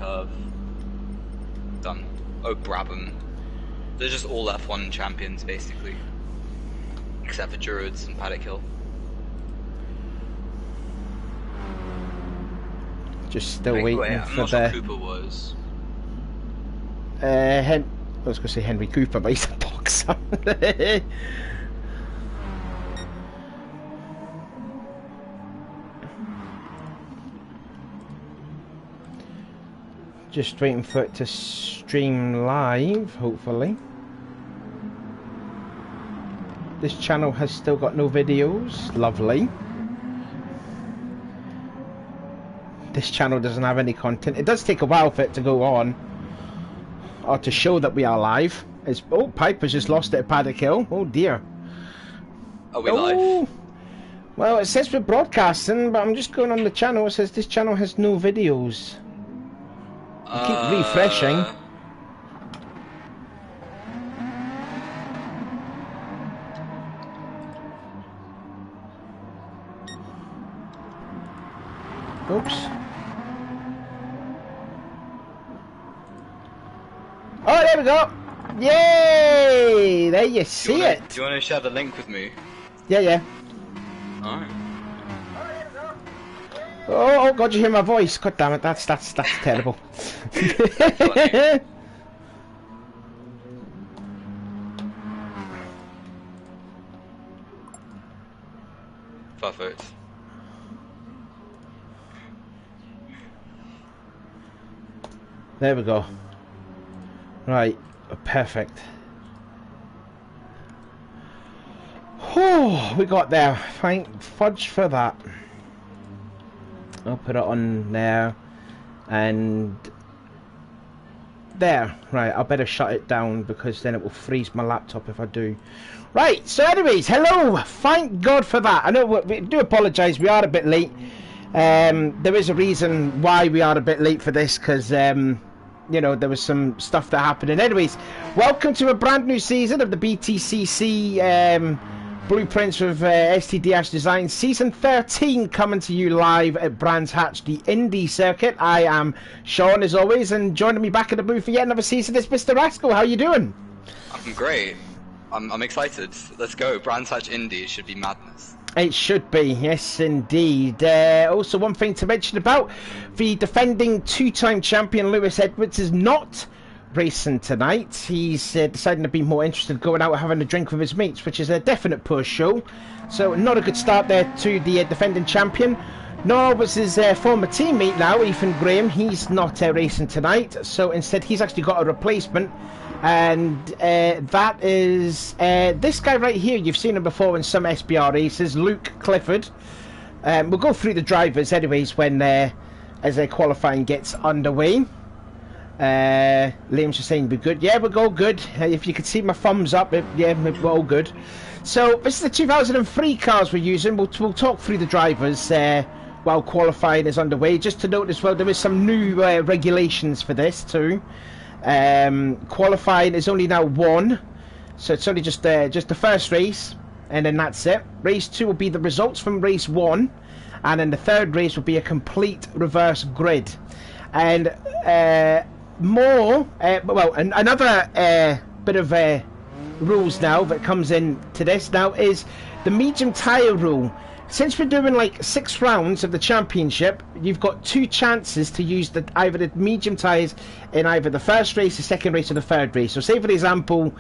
curve. Done. Oh, Brabham. They're just all F1 champions, basically. Except for Druids and Paddock Hill. Just still Wait, waiting I'm for not the... sure Cooper was. I was going to say Henry Cooper, but he's a boxer. Just waiting for it to stream live, hopefully. This channel has still got no videos. Lovely. This channel doesn't have any content. It does take a while for it to go on, or to show that we are live. It's, oh, Piper's just lost it at Paddock Hill. Oh dear. Are we live? Well, it says we're broadcasting, but I'm just going on the channel. It says this channel has no videos. I keep refreshing. Oops. Oh, there we go. Yay! There you see it. Do you want to share the link with me? Yeah. Alright. Oh God, you hear my voice? God damn it, that's terrible. Perfect. There we go. Right, perfect. Oh, we got there. Thank fudge for that. I'll put it on there and there. Right, I better shut it down because then it will freeze my laptop if I do. Right, so anyways, hello. Thank God for that. I know we do apologise, we are a bit late. There is a reason why we are a bit late for this, because you know, there was some stuff that happened. And anyways, welcome to a brand new season of the BTCC Blueprints with STDash Design, Season 13, coming to you live at Brands Hatch, the Indy circuit. I am Sean, as always, and joining me back in the booth for yet another season is Mr. Rascal. How you doing? I'm great. I'm excited. Let's go. Brands Hatch Indy should be madness. It should be, yes indeed. Also, one thing to mention about the defending two-time champion Lewis Edwards is not racing tonight. He's deciding to be more interested in going out and having a drink with his mates, which is a definite poor show. So not a good start there to the defending champion. Nor was his former teammate now, Ethan Graham. He's not racing tonight, so instead he's actually got a replacement. And that is this guy right here. You've seen him before in some SBR races, Luke Clifford. We'll go through the drivers anyways when as qualifying gets underway. Liam's just saying we're good. Yeah, we're all good. If you could see my thumbs up, yeah, we're all good. So this is the 2003 cars we're using. We'll talk through the drivers while qualifying is underway. Just to note as well, there is some new regulations for this too. Qualifying is only now one, so it's only just the first race, and then that's it. Race 2 will be the results from race 1, and then the third race will be a complete reverse grid. And another bit of rules now that comes into this now is the medium tyre rule. Since we're doing like 6 rounds of the championship, you've got 2 chances to use either the medium tyres in either the first race, the second race, or the third race. So say for example,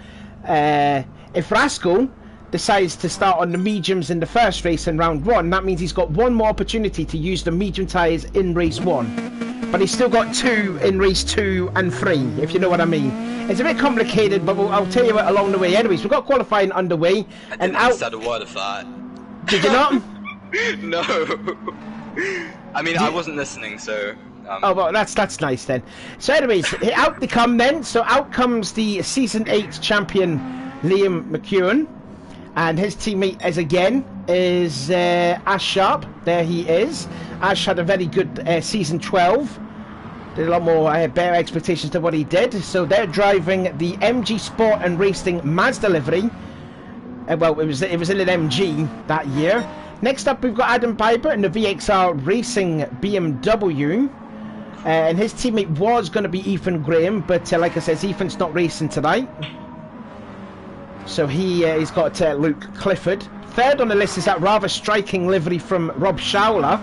if Rascal decides to start on the mediums in the first race in round 1, that means he's got 1 more opportunity to use the medium tyres in race 1. But he's still got 2 in race 2 and 3, if you know what I mean. It's a bit complicated, but I'll tell you it along the way. Anyways, we've got qualifying underway. I didn't understand a word of that. Did you not? No. I mean, I wasn't listening, so... Oh, well, that's nice then. So anyways, out they come then. So out comes the Season 8 champion, Liam McEwen. And his teammate is Ash Sharp. There he is. Ash had a very good Season 12. Did a lot more better expectations than what he did. So they're driving the MG Sport and Racing Mazda livery. Well, it was in an MG that year. Next up, we've got Adam Piper in the VXR Racing BMW. And his teammate was going to be Ethan Graham, but like I said, Ethan's not racing tonight. So he's got Luke Clifford. Third on the list is that rather striking livery from Rob Schauler.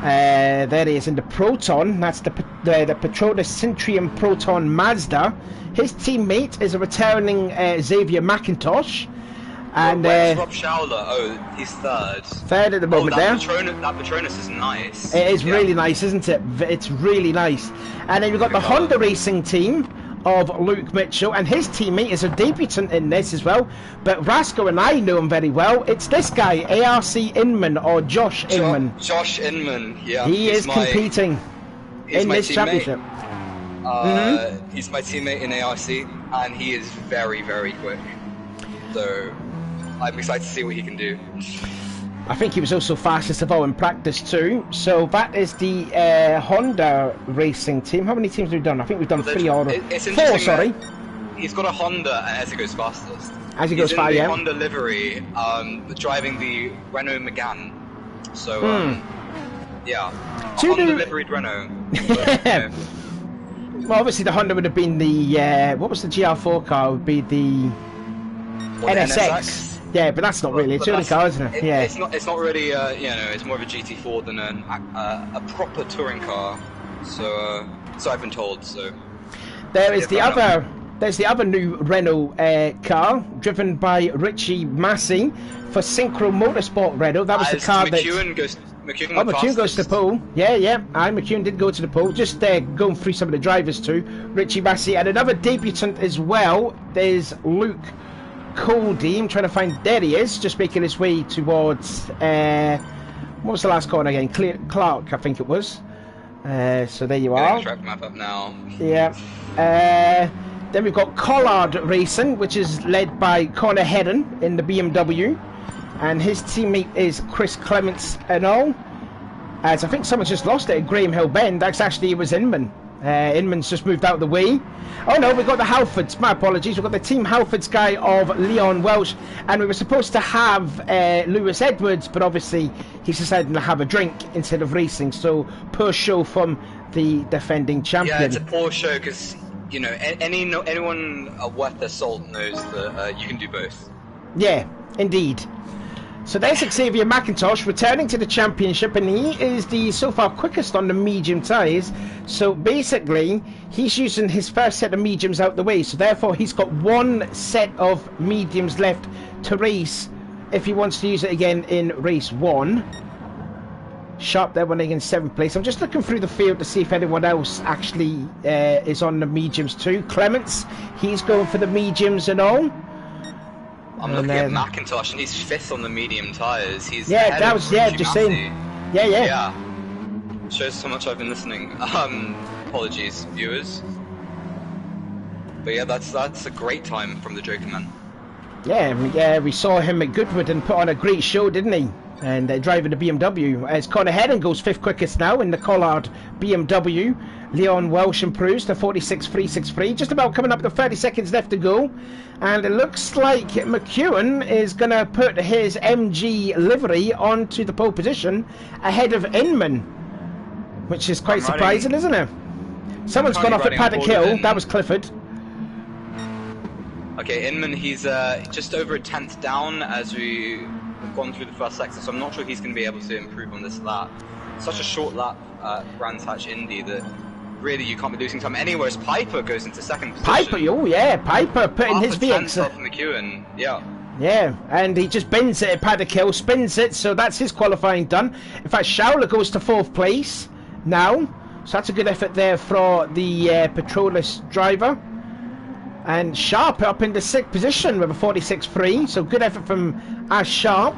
There he is in the Proton. That's the Petronas Centurion Proton Mazda. His teammate is a returning Xavier McIntosh. And where's Rob Schauler? Oh, he's third. Third at the moment that there. That Petronas is nice. It is really nice, isn't it? It's really nice. And then you've got the Honda Racing team of Luke Mitchell, and his teammate is a debutant in this as well. But Rasco and I know him very well. It's this guy, ARC Inman, or Josh Inman. Josh Inman, yeah. He is competing in this championship. He's my teammate in ARC, and he is very, very quick. So I'm excited to see what he can do. I think he was also fastest of all in practice too. So that is the Honda Racing team. How many teams have we done? I think we've done 3 or 4, sorry. He's got a Honda, and as he goes fastest. As he goes fast, yeah. Honda livery, driving the Renault Megane. So, yeah. Honda liveried Renault. But, well, obviously the Honda would have been the, what was the GR4 car? It would be the NSX. Yeah, but that's not really a touring car, isn't it? Yeah. It's not really, it's more of a GT4 than a proper touring car. So I've been told. So there's the other new Renault car driven by Richie Massey for Synchro Motorsport Renault. That was the car McEwen goes to the pole. Yeah. McEwen did go to the pole. Just going through some of the drivers too. Richie Massey and another debutant as well. There's Luke Coldy. I'm trying to find. There he is, just making his way towards. What was the last corner again? Clark, I think it was. So there you are. Track map up now. Yeah. Then we've got Collard Racing, which is led by Connor Hedden in the BMW, and his teammate is Chris Clements and all. As I think someone just lost it at Graham Hill Bend. That's actually, it was Inman. Inman's just moved out of the way. Oh no, we've got the Halfords. My apologies. We've got the Team Halfords guy of Leon Welsh, and we were supposed to have Lewis Edwards, but obviously he's decided to have a drink instead of racing. So poor show from the defending champion. Yeah, it's a poor show because anyone worth their salt knows that you can do both. Yeah, indeed. So there's Xavier McIntosh returning to the championship, and he is the so far quickest on the medium tyres. So basically, he's using his first set of mediums out the way, so therefore he's got one set of mediums left to race if he wants to use it again in race 1. Sharp there winning in 7th place. I'm just looking through the field to see if anyone else actually is on the mediums too. Clements, he's going for the mediums and all. I'm looking at McIntosh, and he's 5th on the medium tyres. He's just saying. Yeah. Shows how much I've been listening. Apologies, viewers. But yeah, that's a great time from the Joker Man. Yeah, we saw him at Goodwood and put on a great show, didn't he? And driving the BMW. As Connor Hedden goes 5th quickest now in the Collard BMW. Leon Welsh improves to 46.363. Just about coming up to 30 seconds left to go. And it looks like McEwen is going to put his MG livery onto the pole position ahead of Inman. Which is quite surprising, isn't it? Someone's gone off at Paddock Hill. That was Clifford. Okay, Inman, he's just over a 10th down as we have gone through the first sector, so I'm not sure he's going to be able to improve on this lap. Such a short lap at Brands Hatch Indy that really you can't be losing time anywhere as Piper goes into 2nd position. Piper putting his VX off McEwen, Yeah, and he just bends it at Paddock Hill, spins it, so that's his qualifying done. In fact, Schauler goes to 4th place now, so that's a good effort there for the Petronas driver. And Sharp up in the 6th position with a 46.3, so good effort from Ash Sharp.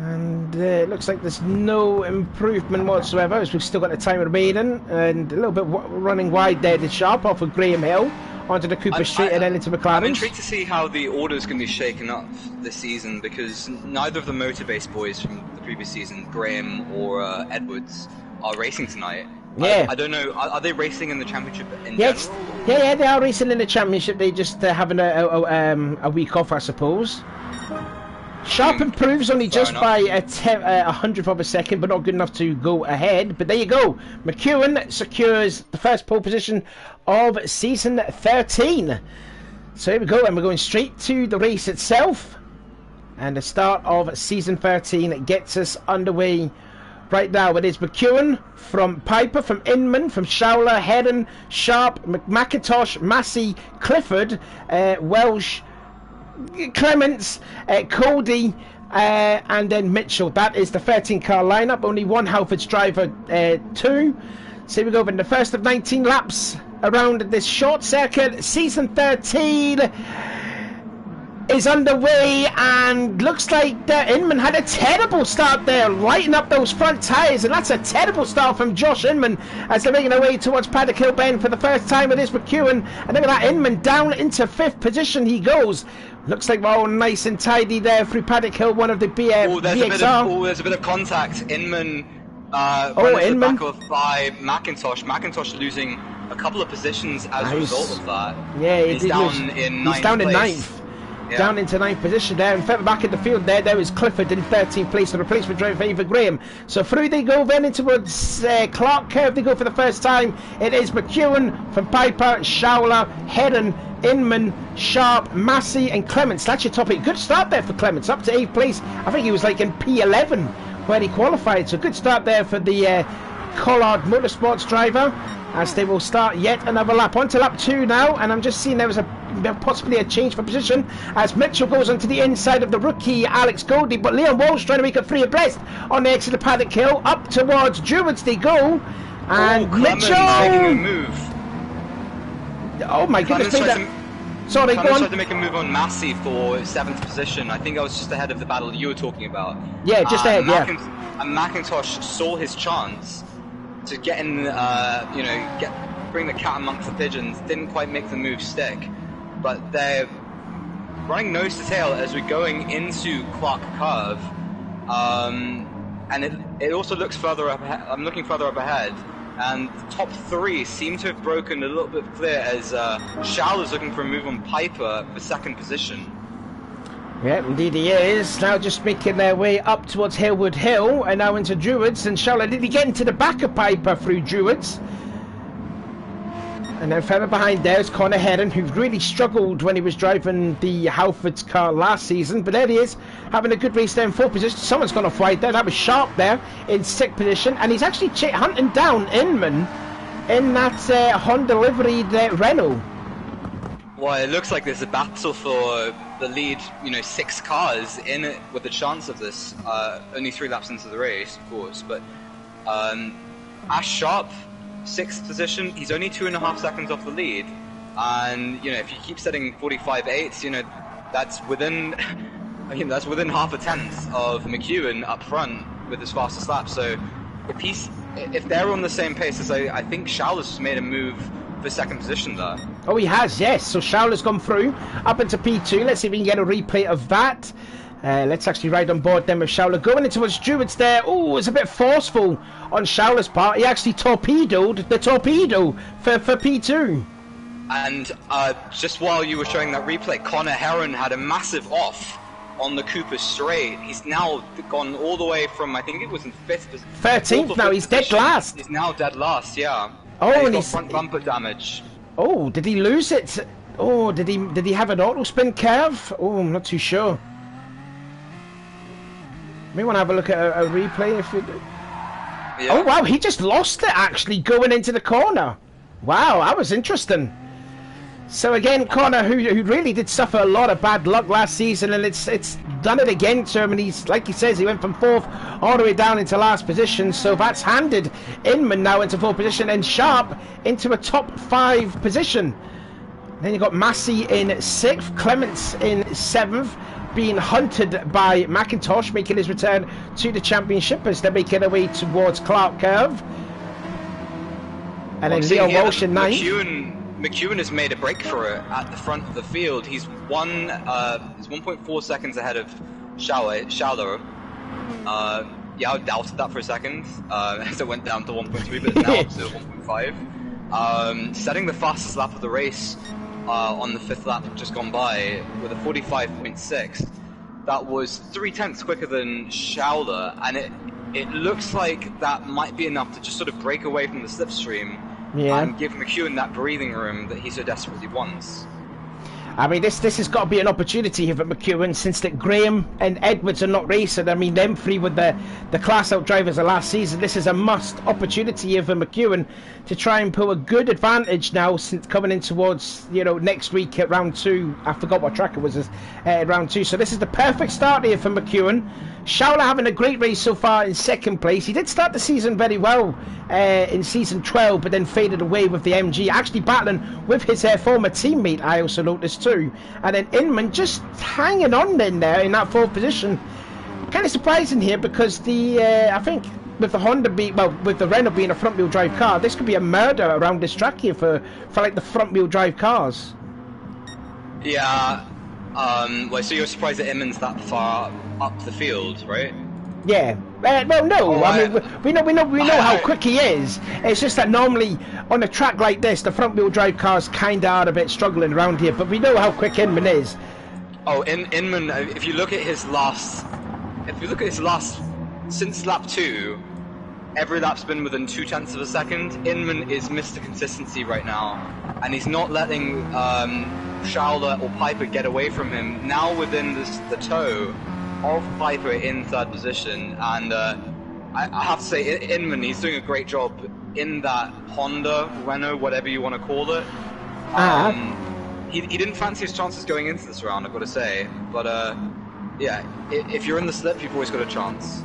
And it looks like there's no improvement whatsoever, as we've still got the time remaining. And a little bit running wide there to Sharp off of Graham Hill onto the Cooper Street and then into McLaren. I'm intrigued to see how the order's going to be shaken up this season, because neither of the Motorbase boys from the previous season, Graham or Edwards, are racing tonight. Yeah. I don't know. Are they racing in the championship in general? Yeah, they are racing in the championship. They just having a week off, I suppose. Sharp improves only just by a hundredth of a second, but not good enough to go ahead. But there you go. McEwen secures the first pole position of season 13. So here we go, and we're going straight to the race itself. And the start of season 13 gets us underway right now. It is McEwen from Piper, from Inman, from Schauler, Hedden, Sharp, McIntosh, Massey, Clifford, Welsh, Clements, Cody, and then Mitchell. That is the 13 car lineup. Only one Halfords driver, 2. So here we go, in the first of 19 laps around this short circuit. Season 13 is underway, and looks like Inman had a terrible start there, lighting up those front tyres, and that's a terrible start from Josh Inman as they're making their way towards Paddock Hill Bend for the first time. It is McEwen, and look at that, Inman down into 5th position he goes. Looks like we're all nice and tidy there through Paddock Hill, one of the VXR. There's a bit of contact. Inman Inman back off by McIntosh. McIntosh losing a couple of positions as a result of that. Yeah, he's down in ninth. Yeah. Down into 9th position there, and further back in the field there is Clifford in 13th place, the replacement driver Ava Graham. So through they go then into towards Clark Curve. They go for the first time. It is McEwen from Piper, Schauler, Hedden, Inman, Sharp, Massey and Clements. That's your top 8. Good start there for Clements, up to 8th place. I think he was like in P11 where he qualified, so good start there for the Collard Motorsports driver, as they will start yet another lap. On to lap 2 now, and I'm just seeing there was possibly a change for position as Mitchell goes onto the inside of the rookie Alex Goldie, but Leon Walsh trying to make it free abreast on the exit of Paddock Hill. Up towards Druids they go, and Mitchell making a move. Oh my goodness, sorry, go on. Tried to make a move on Massey for 7th position. I think I was just ahead of the battle you were talking about. Yeah, just ahead, And McIntosh saw his chance to get in, bring the cat amongst the pigeons. Didn't quite make the move stick, but they're running nose to tail as we're going into Clark Curve, and it also looks further up. I'm looking further up ahead, and the top 3 seem to have broken a little bit clear as Schauler's looking for a move on Piper for 2nd position. Yeah, indeed he is. Now just making their way up towards Hillwood Hill and now into Druids, and Schauler, did he get into the back of Piper through Druids? And then further behind there is Connor Heron, who really struggled when he was driving the Halfords car last season, but there he is, having a good race there in 4th position. Someone's gone off wide there. That was Sharp there in 6th position, and he's actually hunting down Inman in that Honda liveried Renault. Well, it looks like there's a battle for the lead, 6 cars in it with a chance of this. Only 3 laps into the race, of course, but Ash Sharp, 6th position, he's only 2.5 seconds off the lead, and if you keep setting 45.8s, that's within half a tenth of McEwen up front with his fastest lap. So if they're on the same pace as I think Schauler's made a move for 2nd position there. Oh, he has, yes. So Schauler's gone through up into P2. Let's see if we can get a replay of that. Let's actually ride on board then with Schauler going into his Druids there. Oh, it's a bit forceful on Schauler's part. He actually torpedoed the torpedo for P2. And just while you were showing that replay, Connor Heron had a massive off on the Cooper straight. He's now gone all the way from, I think it was in 5th position. 13th now, he's dead last. He's now dead last, yeah. Oh, and he's got front bumper damage. Oh, did he lose it? Oh, did he have an auto spin curve? Oh, I'm not too sure. May want to have a look at a replay if you do. Yeah. Oh wow, he just lost it actually going into the corner. Wow, that was interesting. So again, Connor, who really did suffer a lot of bad luck last season, and it's done it again to him, and he's, like he says, he went from 4th all the way down into last position, so that's handed Inman now into 4th position, and Sharp into a top 5 position. Then you got Massey in 6th, Clements in 7th, being hunted by McIntosh, making his return to the championship as they're making their way towards Clark Curve. And then Leon Walsh in 9th. McEwen has made a break for it at the front of the field. He's 1.4 seconds ahead of Schauler. Yeah, I doubted that for a second as it went down to 1.3, but it's now up to 1.5. Setting the fastest lap of the race on the 5th lap just gone by with a 45.6. that was 0.3 quicker than Schauler, and it looks like that might be enough to just sort of break away from the slipstream and give McEwen that breathing room that he so desperately wants. I mean, this has got to be an opportunity here for McEwen, since that Graham and Edwards are not racing. I mean, them three with the class out drivers of last season. This is a must opportunity here for McEwen to try and pull a good advantage now, since coming in towards, you know, next week at round 2. I forgot what track it was at round 2. So this is the perfect start here for McEwen. Schauler having a great race so far in 2nd place. He did start the season very well in season 12, but then faded away with the MG, actually battling with his former teammate, I also noticed too. And then Inman just hanging on in there in that 4th position. Kind of surprising here, because I think with the Honda with the Renault being a front wheel drive car, this could be a murder around this track here for like the front wheel drive cars. Yeah. Well, so you're surprised that Inman's that far up the field, right? Yeah. Well, no. I mean, we know how quick he is. It's just that normally on a track like this, the front wheel drive cars kind of are a bit struggling around here. But we know how quick Inman is. Oh, Inman. If you look at his last, since lap 2, every lap's been within 0.2 of a second. Inman is Mr. Consistency right now, and he's not letting Schauler or Piper get away from him. Now within the toe of Piper in 3rd position, and I have to say, Inman, he's doing a great job in that Honda, Renault, whatever you want to call it. He didn't fancy his chances going into this round, I've got to say, but yeah, if you're in the slip, you've always got a chance.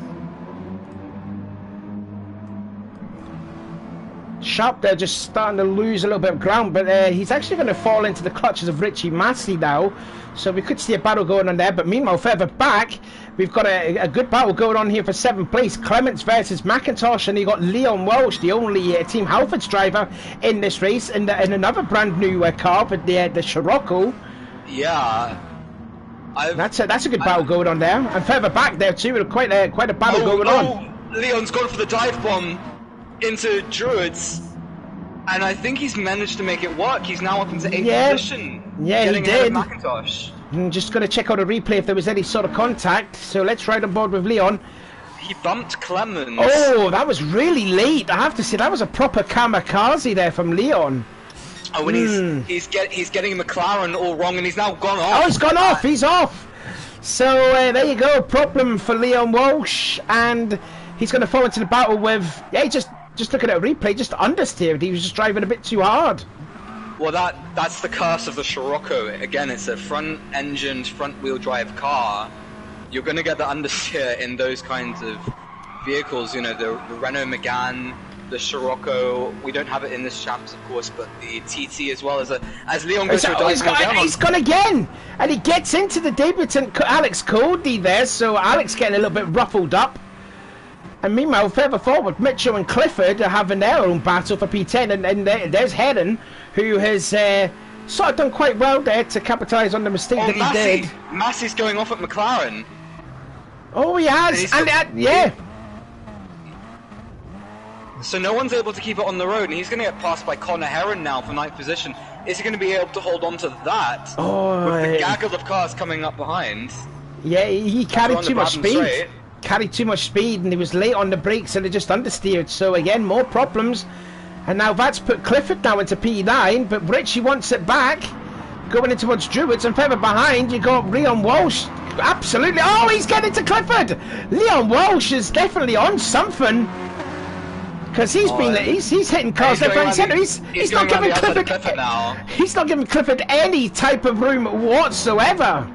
Sharp there, just starting to lose a little bit of ground, but he's actually going to fall into the clutches of Richie Massey now, so we could see a battle going on there. But meanwhile, further back, we've got a good battle going on here for 7th place. Clements versus McIntosh, and you got Leon Walsh, the only Team Halfords driver in this race, and another brand new car with the Scirocco. Yeah. That's a good battle going on there, and further back there too, quite a battle going on. Leon's gone for the dive bomb into Druids, and I think he's managed to make it work. He's now up into 8th position. Yeah, he did. McIntosh. I'm just going to check out a replay if there was any sort of contact. So let's ride on board with Leon. He bumped Clemens. Oh, that was really late. I have to say, that was a proper kamikaze there from Leon. Oh, and he's getting McLaren all wrong, and he's now gone off. Oh, he's gone off. He's off. So there you go. Problem for Leon Walsh, and he's going to fall into the battle with. Yeah, just looking at a replay, just understeered. He was just driving a bit too hard. Well, that's the curse of the Scirocco. Again, it's a front-engined, front-wheel drive car. You're going to get the understeer in those kinds of vehicles. You know, the Renault Megane, the Scirocco. We don't have it in this champs, of course, but the TT as well as Leon goes to a dive. He's gone again, and he gets into the debutant Alex Cody there. So Alex getting a little bit ruffled up. And meanwhile, further forward, Mitchell and Clifford are having their own battle for P10, and there's Hedden, who has sort of done quite well there to capitalise on the mistake that he did. Massey's going off at McLaren. Oh, he has, yeah. So no one's able to keep it on the road, and he's going to get passed by Connor Heron now for 9th position. Is he going to be able to hold on to that with the gaggle of cars coming up behind? Yeah, he carried too much speed. Carried too much speed, and he was late on the brakes, and it just understeered. So again, more problems, and now that's put Clifford now into P9, but Richie wants it back, going into towards Druids, and further behind you got Leon Walsh. Absolutely, oh, he's getting to Clifford. Leon Walsh is definitely on something, because he's hitting cars left, right, and centre. He's not giving Clifford now. He's not giving Clifford any type of room whatsoever.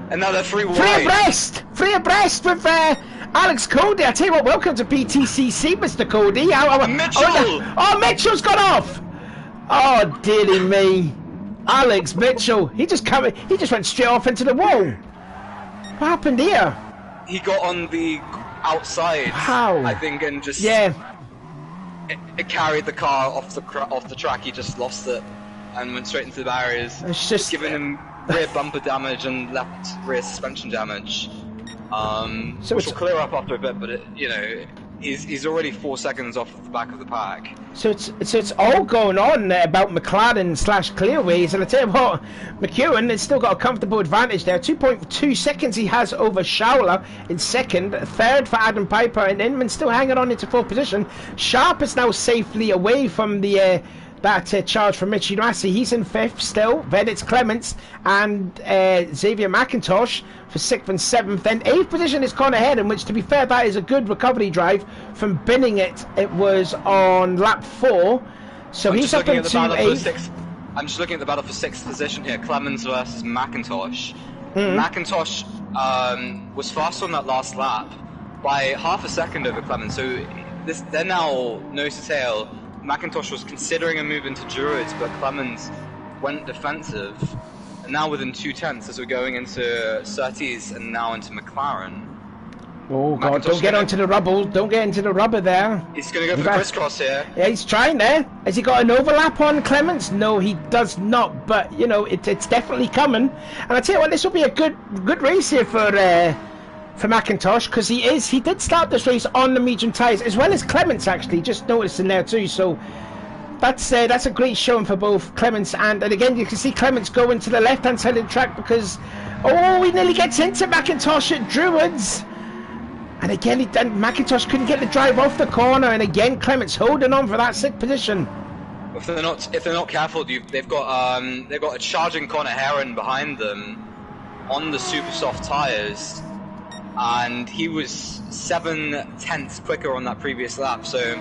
And now they're free abreast with Alex Cody. I tell you what, welcome to BTCC, Mr. Cody. Mitchell! Mitchell's gone off. Oh, dearie me. Alex Mitchell. He just went straight off into the wall. What happened here? He got on the outside, I think, and just it carried the car off the track. He just lost it and went straight into the barriers. It's just giving him rear bumper damage and left rear suspension damage, which will clear up after a bit. But He's already 4 seconds off the back of the pack. So it's all going on about McLaren / Clearways, and I tell you what, McEwen has still got a comfortable advantage there. 2.2 seconds he has over Schauer in second, third for Adam Piper, and Inman still hanging on into fourth position. Sharp is now safely away from the that charge from Richie Massey. He's in fifth still. Then it's Clements and Xavier McIntosh for sixth and seventh. Then eighth position is Connor Heron, which, to be fair, that is a good recovery drive from binning it. It was on lap 4, so he's up into eighth. I'm just looking at the battle for sixth position here. Clements versus McIntosh. McIntosh was fast on that last lap by half a second over Clements, so they're now nose to tail. McIntosh was considering a move into Druids, but Clemens went defensive, and now within 2/10 as we're going into Surtees and now into McLaren. Oh God, don't get onto the rubble, don't get into the rubber there. He's going to go for the crisscross here. Yeah, he's trying there. Has he got an overlap on Clements? No, he does not, but you know, it's definitely coming. And I tell you what, this will be a good race here for McIntosh, because he did start this race on the medium tyres, as well as Clements, actually, just noticing there too. So that's a great showing for both Clements and again you can see Clements going to the left hand side of the track, because he nearly gets into McIntosh at Druids, and again McIntosh couldn't get the drive off the corner, and again Clements holding on for that sixth position. If they're not careful, they've got a charging Connor Heron behind them on the super soft tyres. And he was 7/10 quicker on that previous lap, so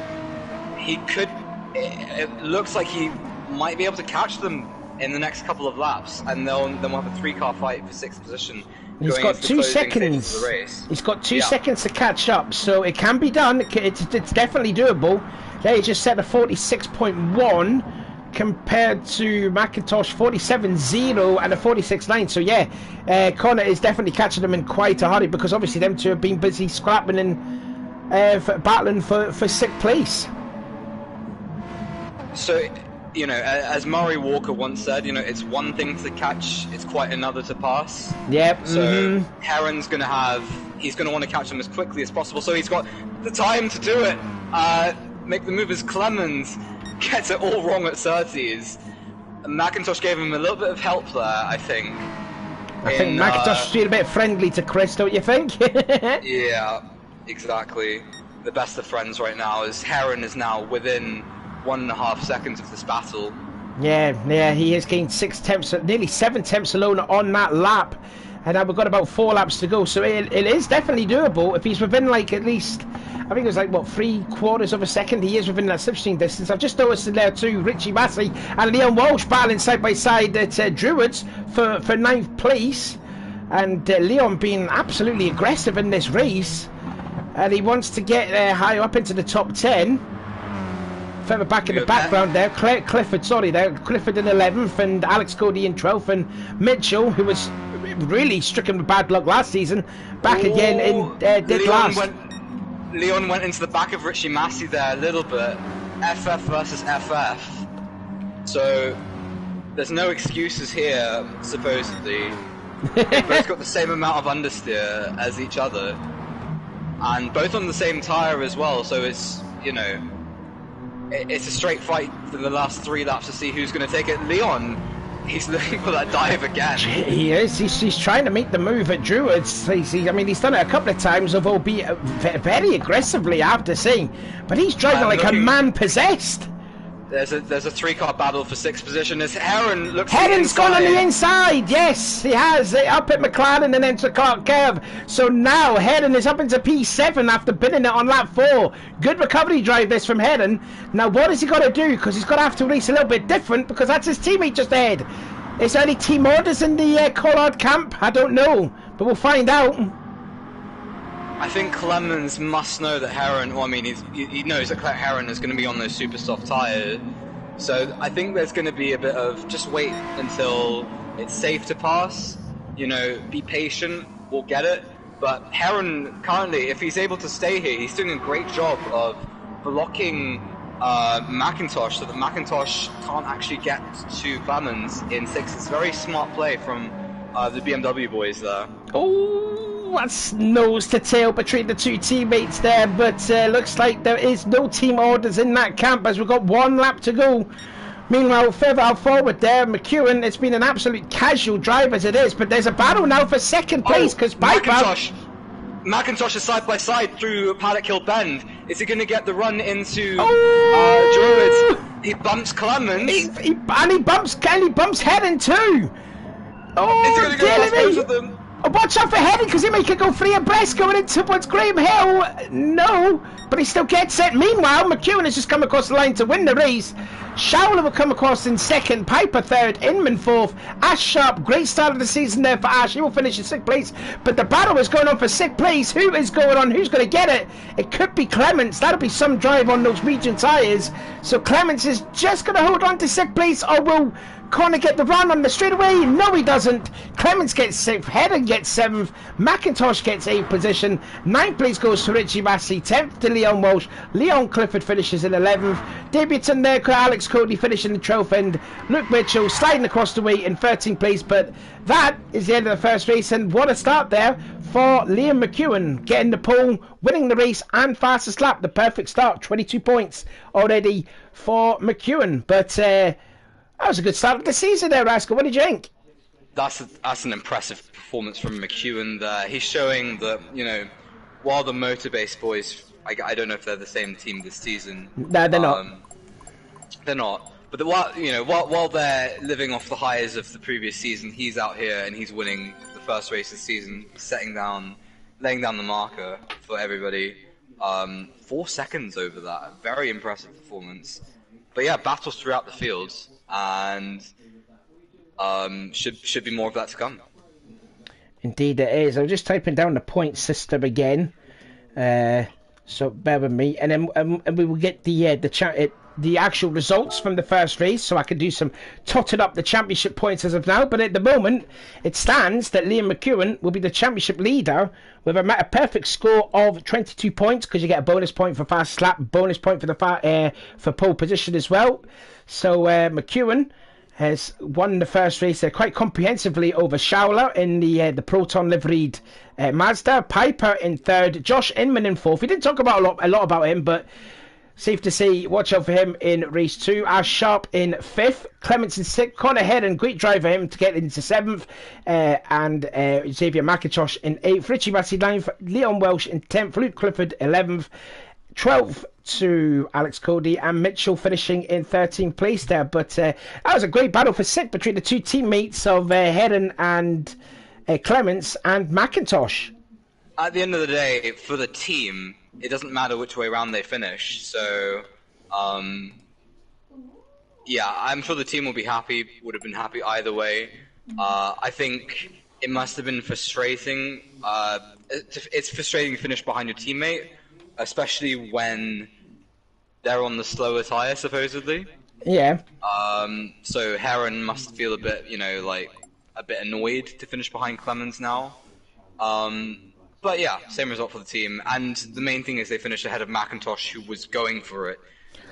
he could. It looks like he might be able to catch them in the next couple of laps, and they'll have a 3-car fight for sixth position. He's got 2 seconds. He's got 2 seconds to catch up, so it can be done. It's definitely doable. There, he just set a 46.1. compared to McIntosh 47.0 and a 46.9. So yeah, Connor is definitely catching them in quite a hurry, because obviously them two have been busy scrapping and battling for sixth place. So, you know, as Murray Walker once said, you know, it's one thing to catch, it's quite another to pass. Yep. So Heron's going to want to catch them as quickly as possible, so he's got the time to do it. Make the move as Clemens gets it all wrong at Surtees. McIntosh gave him a little bit of help there, I think. I think McIntosh being a bit friendly to Chris, don't you think? Yeah, exactly. The best of friends right now, as Heron is now within 1.5 seconds of this battle. Yeah, he has gained 6 tenths, nearly 7 tenths alone on that lap. And now we've got about 4 laps to go, so it is definitely doable. If he's within, like, at least, I think it was like, what, 3/4 of a second, he is within that slipstream distance. I've just noticed there too, Richie Massey and Leon Walsh battling side by side at Druids for 9th place. And Leon being absolutely aggressive in this race. And he wants to get higher up into the top 10. Further back in the background there, Clifford in 11th, and Alex Cody in 12th, and Mitchell, who was really stricken with bad luck last season, back again in dead last. Leon went into the back of Richie Massey there a little bit. FF versus FF. So there's no excuses here, supposedly. They both got the same amount of understeer as each other, and both on the same tyre as well, so it's, you know, it's a straight fight for the last 3 laps to see who's going to take it. Leon, he's looking for that dive again. He is. He's trying to make the move at Druids. He's done it a couple of times, although very aggressively, I have to say. But he's driving like a man possessed. There's a 3-car battle for 6th position as Heron's gone on the inside. Yes, he has. Up at McLaren and then to Curve. So now Heron is up into P7 after bidding it on lap 4. Good recovery drive this from Heron. Now what has he got to do? Because he's got to have to race a little bit different, because that's his teammate just ahead. Is there any team orders in the Collard camp? I don't know, but we'll find out. I think Clemens must know that Heron, well, I mean, he knows that Heron is going to be on those super soft tyres. So I think there's going to be a bit of just wait until it's safe to pass. You know, be patient, we'll get it. But Heron, currently, if he's able to stay here, he's doing a great job of blocking McIntosh so that McIntosh can't actually get to Clemens in 6th. It's very smart play from the BMW boys there. Oh! What's nose to tail between the two teammates there, but looks like there is no team orders in that camp as we've got 1 lap to go. Meanwhile, further out forward there, McEwen, it's been an absolute casual drive as it is, but there's a battle now for second place because McIntosh is side by side through Paddock Hill Bend. Is he going to get the run into Druids? He bumps Clemens. He bumps Heading too. Oh, is he going to go past both of them? Watch out for Heading because he may could go 3 abreast going in towards Graham Hill. No, but he still gets it. Meanwhile, McEwen has just come across the line to win the race. Schauler will come across in second, Piper third, Inman fourth, Ash Sharp, great start of the season there for Ash, he will finish in 6th place, but the battle is going on for 6th place. Who is going on, who's going to get it? It could be Clements, that'll be some drive on those region tyres, so Clements is just going to hold on to 6th place, or will Connor get the run on the straightaway? No, he doesn't. Clements gets 6th, Hedden gets 7th, McIntosh gets 8th position, 9th place goes to Richie Massey, 10th to Leon Walsh, Leon Clifford finishes in 11th, debutant there, Alex Cody finishing in 12th, and Luke Mitchell sliding across the way in 13th place, but that is the end of the first race, and what a start there for Liam McEwen, getting the pole, winning the race, and fastest lap, the perfect start, 22 points already for McEwen, but that was a good start of the season there, Rascal. What did you think? That's an impressive performance from McEwen there. He's showing that, you know, while the Motorbase boys, I don't know if they're the same team this season. No, they're not. They're not. But while they're living off the highs of the previous season, he's out here and he's winning the first race of the season, laying down the marker for everybody. 4 seconds over that. Very impressive performance. But yeah, battles throughout the fields. And should be more of that to come. Indeed it is. I'm just typing down the point system again, so bear with me, and then and we will get the actual results from the first race, so I can do some totted up the championship points as of now. But at the moment, it stands that Liam McEwen will be the championship leader with a perfect score of 22 points, because you get a bonus point for fast lap, bonus point for the for pole position as well. So McEwen has won the first race quite comprehensively over Schauler in the Proton liveried Mazda. Piper in third, Josh Inman in fourth. We didn't talk about a lot about him, but safe to say, watch out for him in race 2. Ash Sharp in 5th, Clements in 6th, Connor Headden, great drive for him to get into 7th, and Xavier McIntosh in 8th, Richie Massey 9th, Leon Welsh in 10th, Luke Clifford 11th, 12th to Alex Cody, and Mitchell finishing in 13th place there. But that was a great battle for 6th between the two teammates of Headden and Clements and McIntosh. At the end of the day, for the team, it doesn't matter which way around they finish. So, yeah, I'm sure the team will be happy, would have been happy either way. I think it must have been frustrating. It's frustrating to finish behind your teammate, especially when they're on the slower tyre, supposedly. Yeah. So Heron must feel a bit, a bit annoyed to finish behind Clemens now. But yeah, same result for the team. And the main thing is they finished ahead of McIntosh, who was going for it.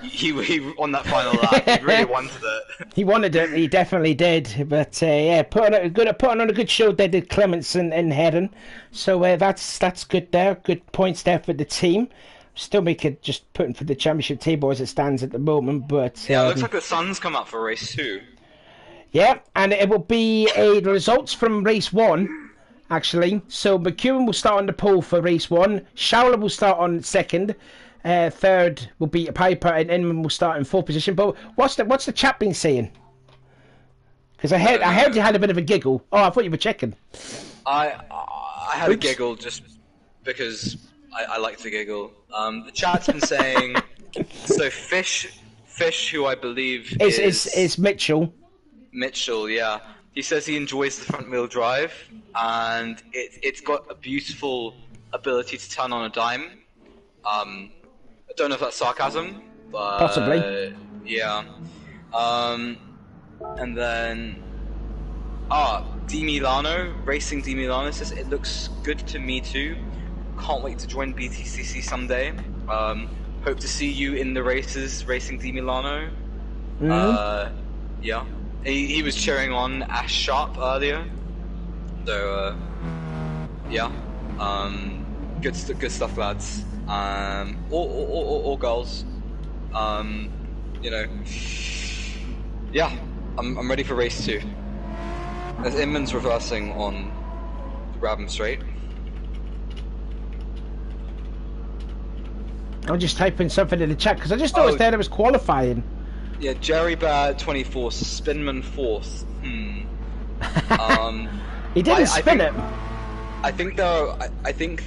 He on that final lap, he really wanted it. He wanted it, he definitely did. But yeah, putting on a good show they did, Clements and Heron. So that's good there. Good points there for the team. Still make it just putting for the championship table as it stands at the moment. But yeah, it looks like the sun's come up for race 2. Yeah, and it will be the results from race 1. Actually, so McEwen will start on the pole for race 1. Schauler will start on 2nd. Third will be Piper, and Inman will start in 4th position. But what's the chat been saying? Because I heard you had a bit of a giggle. Oh, I thought you were checking. I had a giggle just because I like to giggle. The chat's been saying so. Fish, who I believe is Mitchell. Mitchell, yeah. He says he enjoys the front-wheel drive, and it's got a beautiful ability to turn on a dime. I don't know if that's sarcasm, but possibly. Yeah. And then Di Milano, Racing Di Milano says it looks good to me too. Can't wait to join BTCC someday. Hope to see you in the races, Racing Di Milano. Mm-hmm. Yeah. He was cheering on Ash Sharp earlier, so yeah. Good stuff, lads. Or girls. You know. Yeah, I'm ready for race 2. As Inman's reversing on the Brabham Straight. I'll just type in something in the chat because I just noticed there was qualifying. Yeah, Jerry Bear 24, Spinman 4th. He didn't spin it. I think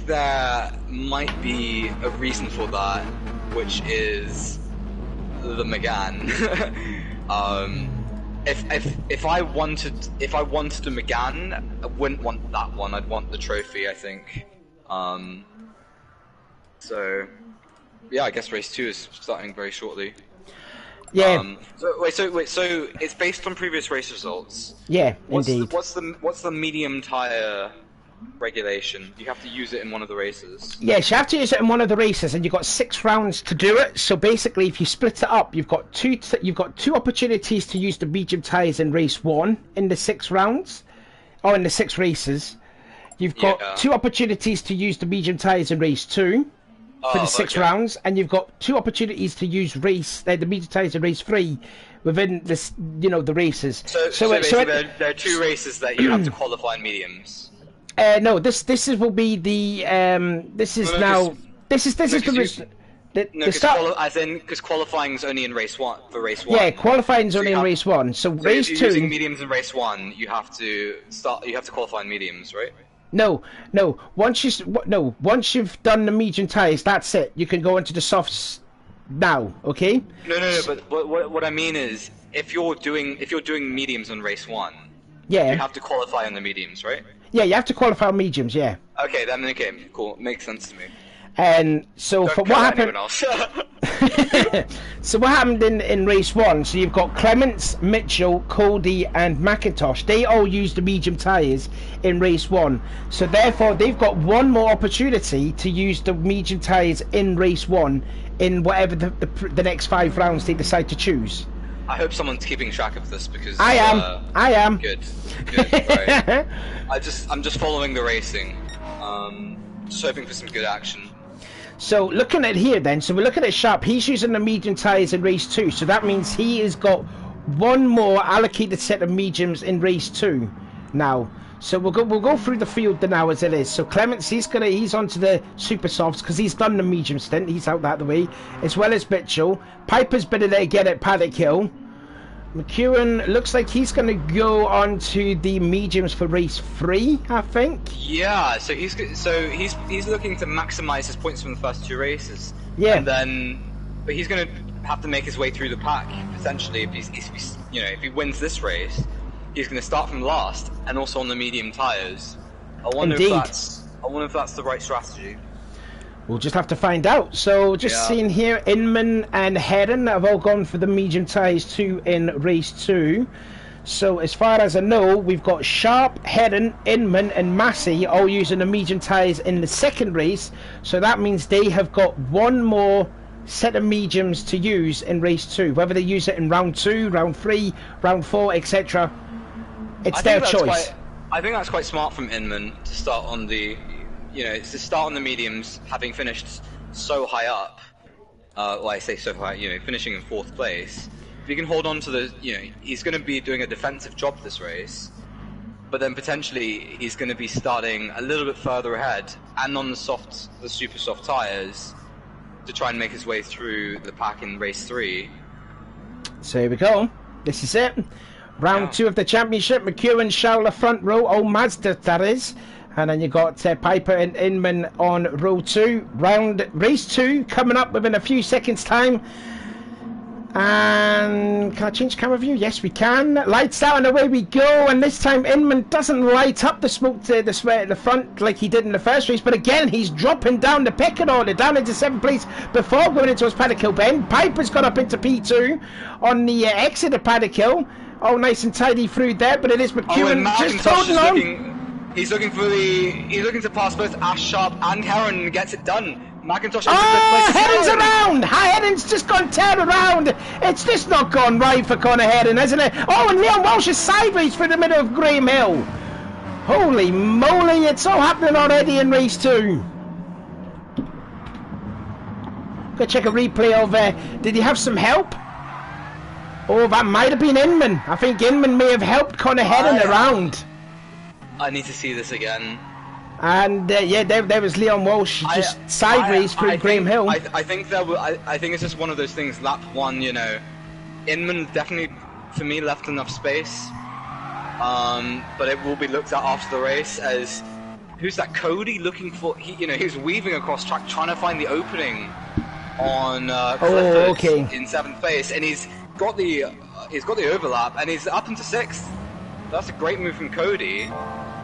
there might be a reason for that, which is the McGann. If I wanted a McGann, I wouldn't want that one. I'd want the trophy, I think. So yeah, I guess race 2 is starting very shortly. Yeah. So it's based on previous race results. Yeah, indeed. What's the medium tire regulation? You have to use it in one of the races. Yes, you have to use it in one of the races, and you've got 6 rounds to do it. So basically, if you split it up, you've got two opportunities to use the medium tires in race 1 in the 6 rounds, or in the 6 races. You've got 2 opportunities to use the medium tires in race 2. For the 6 rounds, and you've got 2 opportunities to use the medium tires in race 3 within this, the races. So there are 2 races that you have to qualify in mediums. No, this will be the because qualifying's only in race 1 for race 1. Yeah, qualifying's only in race 1. So race 2. If you're using mediums in race 1, you have to qualify in mediums, right? No. Once you've done the medium tires, that's it. You can go into the softs now. Okay? No. But what I mean is, if you're doing mediums on race 1, yeah, you have to qualify on the mediums, right? Yeah, you have to qualify on mediums. Yeah. Okay, cool. Makes sense to me. And so what happened? So what happened in race 1? So you've got Clements, Mitchell, Cody, and McIntosh. They all used the medium tyres in race 1. So therefore, they've got one more opportunity to use the medium tyres in race 1 in whatever the next 5 rounds they decide to choose. I hope someone's keeping track of this because I am. Good. Right. I'm just following the racing. Just hoping for some good action. So looking at here then, so we're looking at Sharp. He's using the medium tyres in race 2, so that means he has got one more allocated set of mediums in race 2 now. So we'll go through the field now as it is. So Clements, he's onto the super softs because he's done the medium stint. He's out that way, as well as Mitchell. Piper's been in there again at Paddock Hill. McEwen looks like he's going to go on to the mediums for race 3, I think. Yeah, so he's looking to maximise his points from the first 2 races. Yeah. But he's going to have to make his way through the pack potentially if he wins this race. He's going to start from last and also on the medium tyres. I wonder if that's the right strategy. We'll just have to find out. So seeing here, Inman and Heron have all gone for the medium tyres too in race 2. So as far as I know, we've got Sharp, Heron, Inman and Massey all using the medium tyres in the second race. So that means they have got one more set of mediums to use in race 2. Whether they use it in round 2, round 3, round 4, etc. It's their choice. I think that's quite smart from Inman to start on the... it's to start on the mediums, having finished so high up. Well, I say so high, finishing in 4th place. If he can hold on to the, he's going to be doing a defensive job this race. But then potentially he's going to be starting a little bit further ahead and on the super soft tyres to try and make his way through the pack in race 3. So here we go. This is it. Round 2 of the championship. McEwen, Schauler front row. Oh, Mazda, that is. And then you got Piper and Inman on row 2. Race 2 coming up within a few seconds' time. And can I change camera view? Yes, we can. Lights out and away we go. And this time Inman doesn't light up the smoke to the sweat at the front like he did in the first race. But again, he's dropping down the pecking order, down into 7th place before going into his Paddock Hill bend. Piper's got up into P2 on the exit of Paddock Hill. Oh, nice and tidy through there, but it is McEwen just holding on. He's looking to pass both Ash Sharp and Heron and gets it done. McIntosh. Heron's around! Heron's just gone turn around. It's just not gone right for Connor Heron, hasn't it? Oh, and Leon Walsh is sideways through the middle of Graham Hill. Holy moly, it's all happening already in race 2. Go check a replay of, did he have some help? Oh, that might have been Inman. I think Inman may have helped Connor Heron around. I need to see this again. And yeah, there was Leon Walsh just sideways through Graham Hill. I think it's just one of those things. Lap 1, you know, Inman definitely, for me, left enough space. But it will be looked at after the race as who's that Cody looking for? He was weaving across track trying to find the opening on Clifford in 7th place, and he's got the overlap, and he's up into 6th. That's a great move from Cody.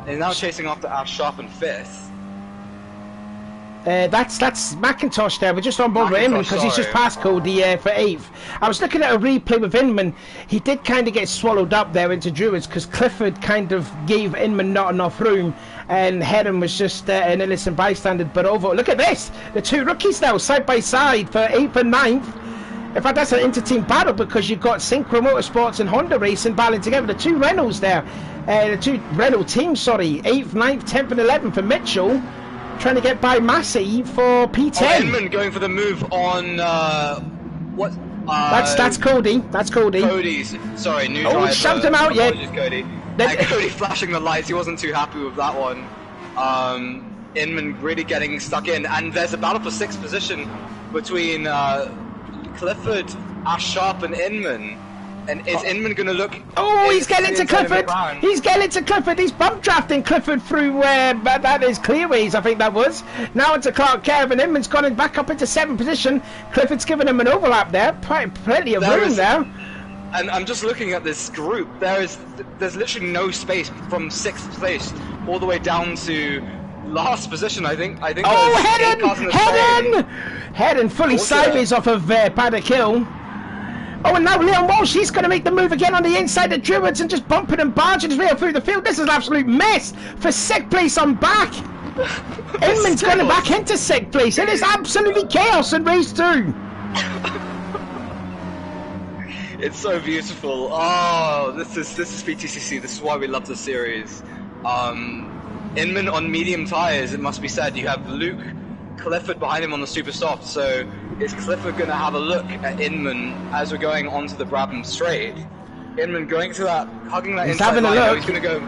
He's now chasing after Ash Sharp in 5th. That's McIntosh there. We're just on board with Inman because he's just passed Cody for 8th. I was looking at a replay with Inman. He did kind of get swallowed up there into Druids because Clifford kind of gave Inman not enough room, and Heron was just an innocent bystander. But over, look at this. The 2 rookies now side by side for 8th and 9th. In fact, that's an inter-team battle because you've got Synchro Motorsports and Honda Racing battling together. The 2 Renaults there. The 2 Renault teams, sorry. 8th, 9th, 10th and 11th for Mitchell. Trying to get by Massey for P10. Oh, Inman going for the move on, what? That's Cody. That's Cody. Cody's, sorry, new driver. Oh, he shoved him out, yeah. Cody. Cody flashing the lights, he wasn't too happy with that one. Inman really getting stuck in, and there's a battle for 6th position between Clifford, Ash Sharp and Inman. And is Inman going to look... Oh, he's getting into Clifford! He's getting into Clifford! He's bump drafting Clifford through that is Clearways, I think that was. Now into Clark Kevin. Inman's gone back up into 7th position. Clifford's given him an overlap there. Plenty of room there. And I'm just looking at this group. There's literally no space from 6th place all the way down to last position, I think. Oh, Heading fully sideways off of Paddock Hill. Oh, and now Leon Walsh, he's going to make the move again on the inside of Druids and just bumping and barging his way through the field. This is an absolute mess for 6th place on back. Inman's going back into 6th place. It is absolutely chaos in race 2. It's so beautiful. Oh, this is BTCC. This is why we love the series. Inman on medium tyres, it must be said. You have Luke Clifford behind him on the super soft, so is Clifford going to have a look at Inman as we're going onto the Brabham straight? Inman going to that, hugging that inside line. Oh, he's going to go.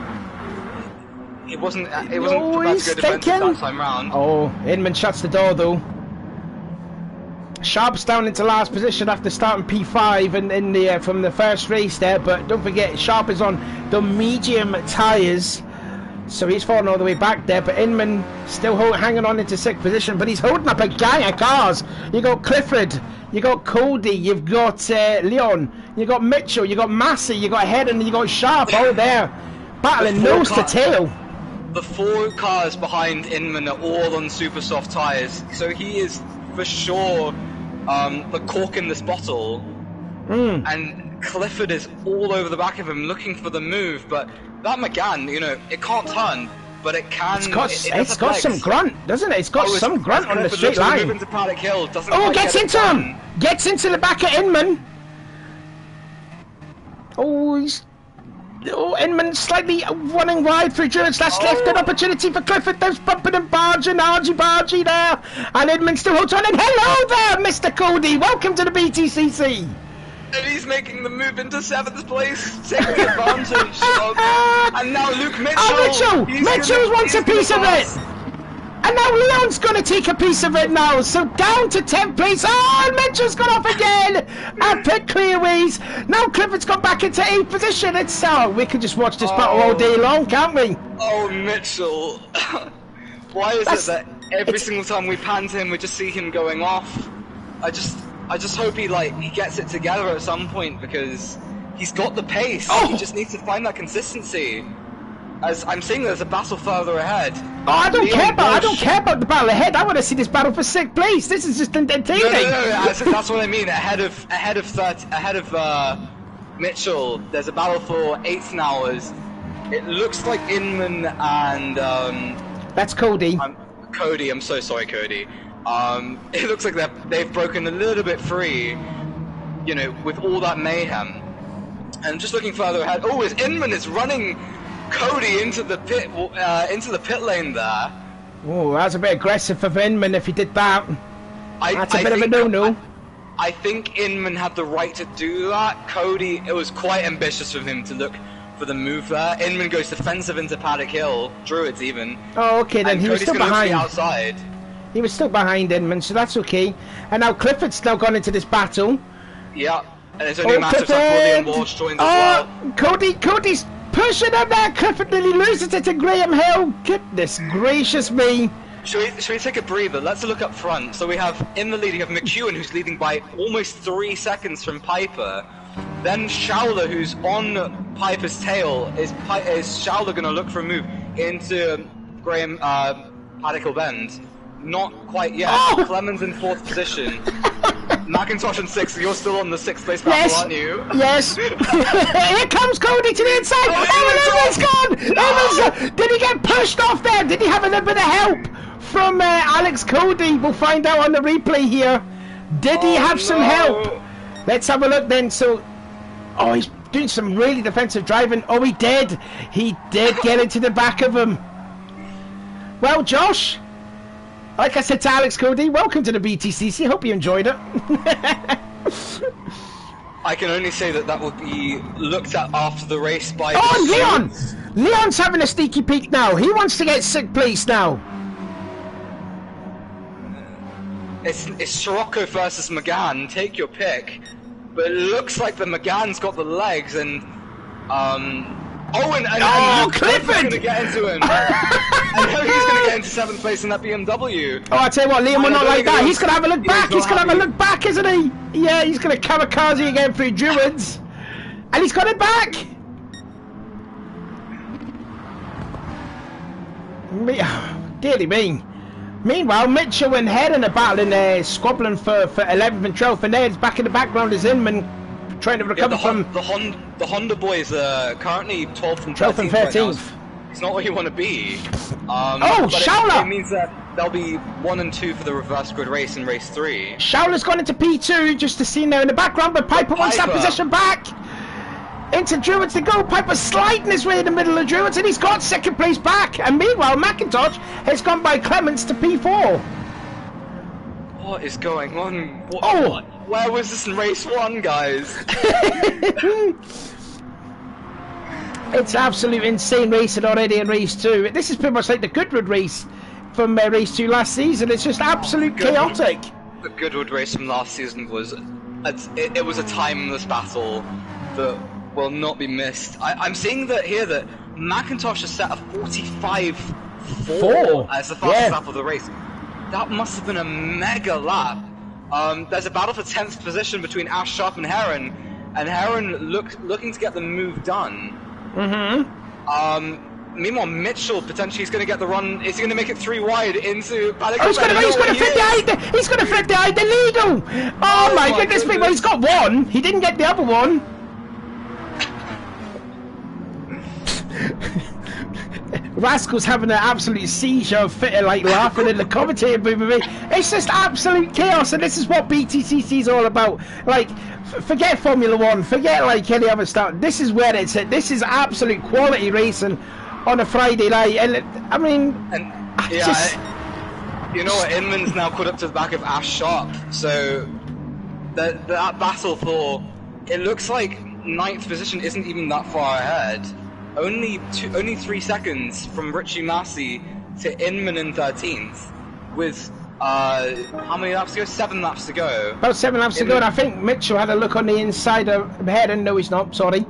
It wasn't about to go defensive that time round. Oh, Inman shuts the door though. Sharp's down into last position after starting P5 and in the from the first race there, but don't forget Sharp is on the medium tyres. So he's falling all the way back there, but Inman still hanging on into 6th position, but he's holding up a gang of cars. You got Clifford, you got Cody, you've got Leon, you got Mitchell, you got Massey, you got Head, and you got Sharp all there, battling nose to tail. The 4 cars behind Inman are all on super soft tyres, so he is for sure the cork in this bottle. And Clifford is all over the back of him looking for the move, but that McGann, it can't turn, but it can. It's got some grunt, doesn't it? It's got some grunt on the straight line. Into Paddock Hill, gets into him! Gets into the back of Inman! Inman slightly running wide through Druids. That's left an opportunity for Clifford. There's bumping and barging, argy-bargy there. And Inman still holds on. And hello there, Mr. Cody. Welcome to the BTCC. And he's making the move into 7th place, taking advantage of... And now Luke Mitchell! Oh, Mitchell wants a piece of it! And now Leon's going to take a piece of it now, so down to 10th place. Oh, and Mitchell's gone off again! Epic Clearways! Now Clifford's gone back into 8th position. It's we could just watch this battle all day long, can't we? Oh, Mitchell. Why is it that every single time we pan to him, we just see him going off? I just hope he gets it together at some point, because he's got the pace. He just needs to find that consistency. As I'm seeing, there's a battle further ahead. Oh, I don't care about the battle ahead. I want to see this battle for 6th place. This is just entertaining. No. That's what I mean. Ahead of Mitchell, there's a battle for 8th now. It looks like Inman and that's Cody. Cody. I'm so sorry, Cody. It looks like they've broken a little bit free, with all that mayhem. And just looking further ahead, as Inman is running Cody into the pit lane there. Oh, that's a bit aggressive for Inman if he did that. That's a bit of a no-no. I think Inman had the right to do that. Cody, it was quite ambitious of him to look for the move there. Inman goes defensive into Paddock Hill, Druids even. Oh, okay, then he was still behind. Outside. He was still behind Inman, so that's okay. And now Clifford's now gone into this battle. Yeah, and it's only a matter of time before Liam Walsh joins as well. Cody's pushing him there. Clifford nearly loses it to Graham Hill. Goodness gracious me. Should we take a breather? Let's look up front. So we have, in the lead, you have McEwen, who's leading by almost 3 seconds from Piper. Then Schauler, who's on Piper's tail. Is Schauler going to look for a move into Graham Paddock Hill Bend? Not quite yet. Oh! Clemens in 4th position. McIntosh in 6th. You're still on the 6th place battle, aren't you? Yes. Here comes Cody to the inside. Oh, Evan's gone. Did he get pushed off there? Did he have a little bit of help from Alex Cody? We'll find out on the replay here. Did he have some help? Let's have a look then. So, he's doing some really defensive driving. Oh, he did. He did get into the back of him. Well, Josh, like I said to Alex Cody, welcome to the BTCC. Hope you enjoyed it. I can only say that will be looked at after the race by... Oh, Leon! Leon's having a sneaky peek now. He wants to get 6th place now. It's Scirocco versus McGann. Take your pick. But it looks like the McGann's got the legs and... Clifford! going to get into him. I know he's going to get into 7th place in that BMW. Oh, I tell you what, Liam will not like that. He's going to have a look back. He's going to have a look back, isn't he? Yeah, he's going to kamikaze again through Druids. And he's got it back. Dearly me. Meanwhile, Mitchell and Heron are battling, squabbling for 11th and 12th. And Ned's back in the background is Inman trying to recover from... The Honda boys are currently 12th and 13th. Right now. It's not where you want to be. Schauler! It means that there'll be 1 and 2 for the reverse grid race in race 3. Schauler's gone into P2, just to see now in the background, but Piper wants that position back. Into Druids to go. Piper's sliding his way in the middle of Druids, and he's got 2nd place back. And meanwhile, McIntosh has gone by Clements to P4. What is going on? Where was this in race 1, guys? It's absolutely insane racing already in race 2. This is pretty much like the Goodwood race from race 2 last season. It's just absolute chaotic. The Goodwood race from last season was it was a timeless battle that will not be missed. I'm seeing that McIntosh has set a 45.4 as the fastest lap of the race. That must have been a mega lap. There's a battle for 10th position between Ash Sharp and Heron looking to get the move done. Meanwhile, Mitchell potentially is going to get the run. Is he going to make it 3 wide into Paddock? He's going to flip the illegal. Oh my goodness me! Well, he's got 1. He didn't get the other one. Rascal's having an absolute seizure of laughing in the commentator booth with me. It's just absolute chaos, and this is what BTCC is all about. Like, forget Formula 1, forget like any other stuff. This is where it's at. This is absolute quality racing on a Friday night, and I mean, you know what? Inman's now caught up to the back of Ash Sharp, so that battle for it looks like 9th position isn't even that far ahead. Only 3 seconds from Richie Massey to Inman in 13th, with how many laps to go? 7 laps to go. About 7 laps to go, and I think Mitchell had a look on the inside of head, and no, he's not. Sorry.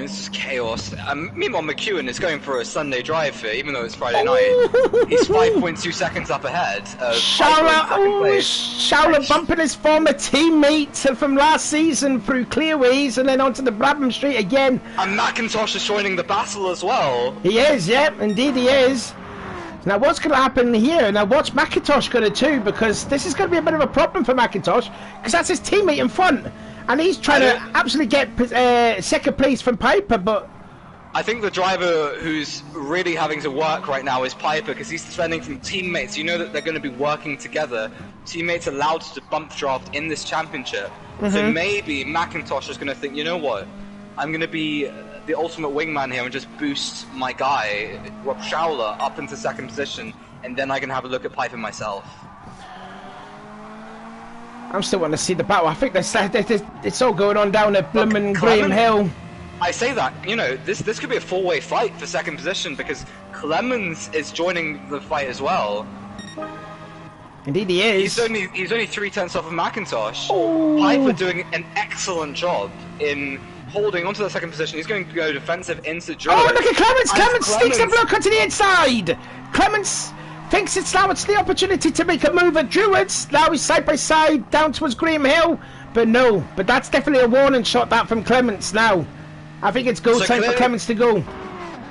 It's just chaos. Meanwhile, McEwen is going for a Sunday drive here, even though it's Friday night. He's 5.2 seconds up ahead. Schauler bumping his former teammate from last season through clearways and then onto the Brabham Street again. And McIntosh is joining the battle as well. He is, yeah, indeed he is. Now what's going to happen here? Now what's McIntosh going to do? Because this is going to be a bit of a problem for McIntosh, because that's his teammate in front. And he's trying to absolutely get 2nd place from Piper, but... I think the driver who's really having to work right now is Piper, because he's defending from teammates. You know that they're going to be working together. Teammates allowed to bump draft in this championship. So maybe McIntosh is going to think, you know what? I'm gonna be the ultimate wingman here and just boost my guy, Rob Schauler, up into second position, and then I can have a look at Piper myself. I'm still wanting to see the battle. I think it's all going on down at Bloomin' Graham Hill. I say that, you know, this could be a four-way fight for second position because Clemens is joining the fight as well. Indeed he is. He's only 3/10 off of McIntosh. Ooh. Piper doing an excellent job in holding onto the second position. He's going to go defensive into Druids. Oh, look at Clemens! Clemens sneaks the block onto the inside! Clemens thinks it's the opportunity to make a move at Druids. Now he's side by side down towards Graham Hill. But no, but that's definitely a warning shot that from Clemens now. I think it's go time for Clemens to go.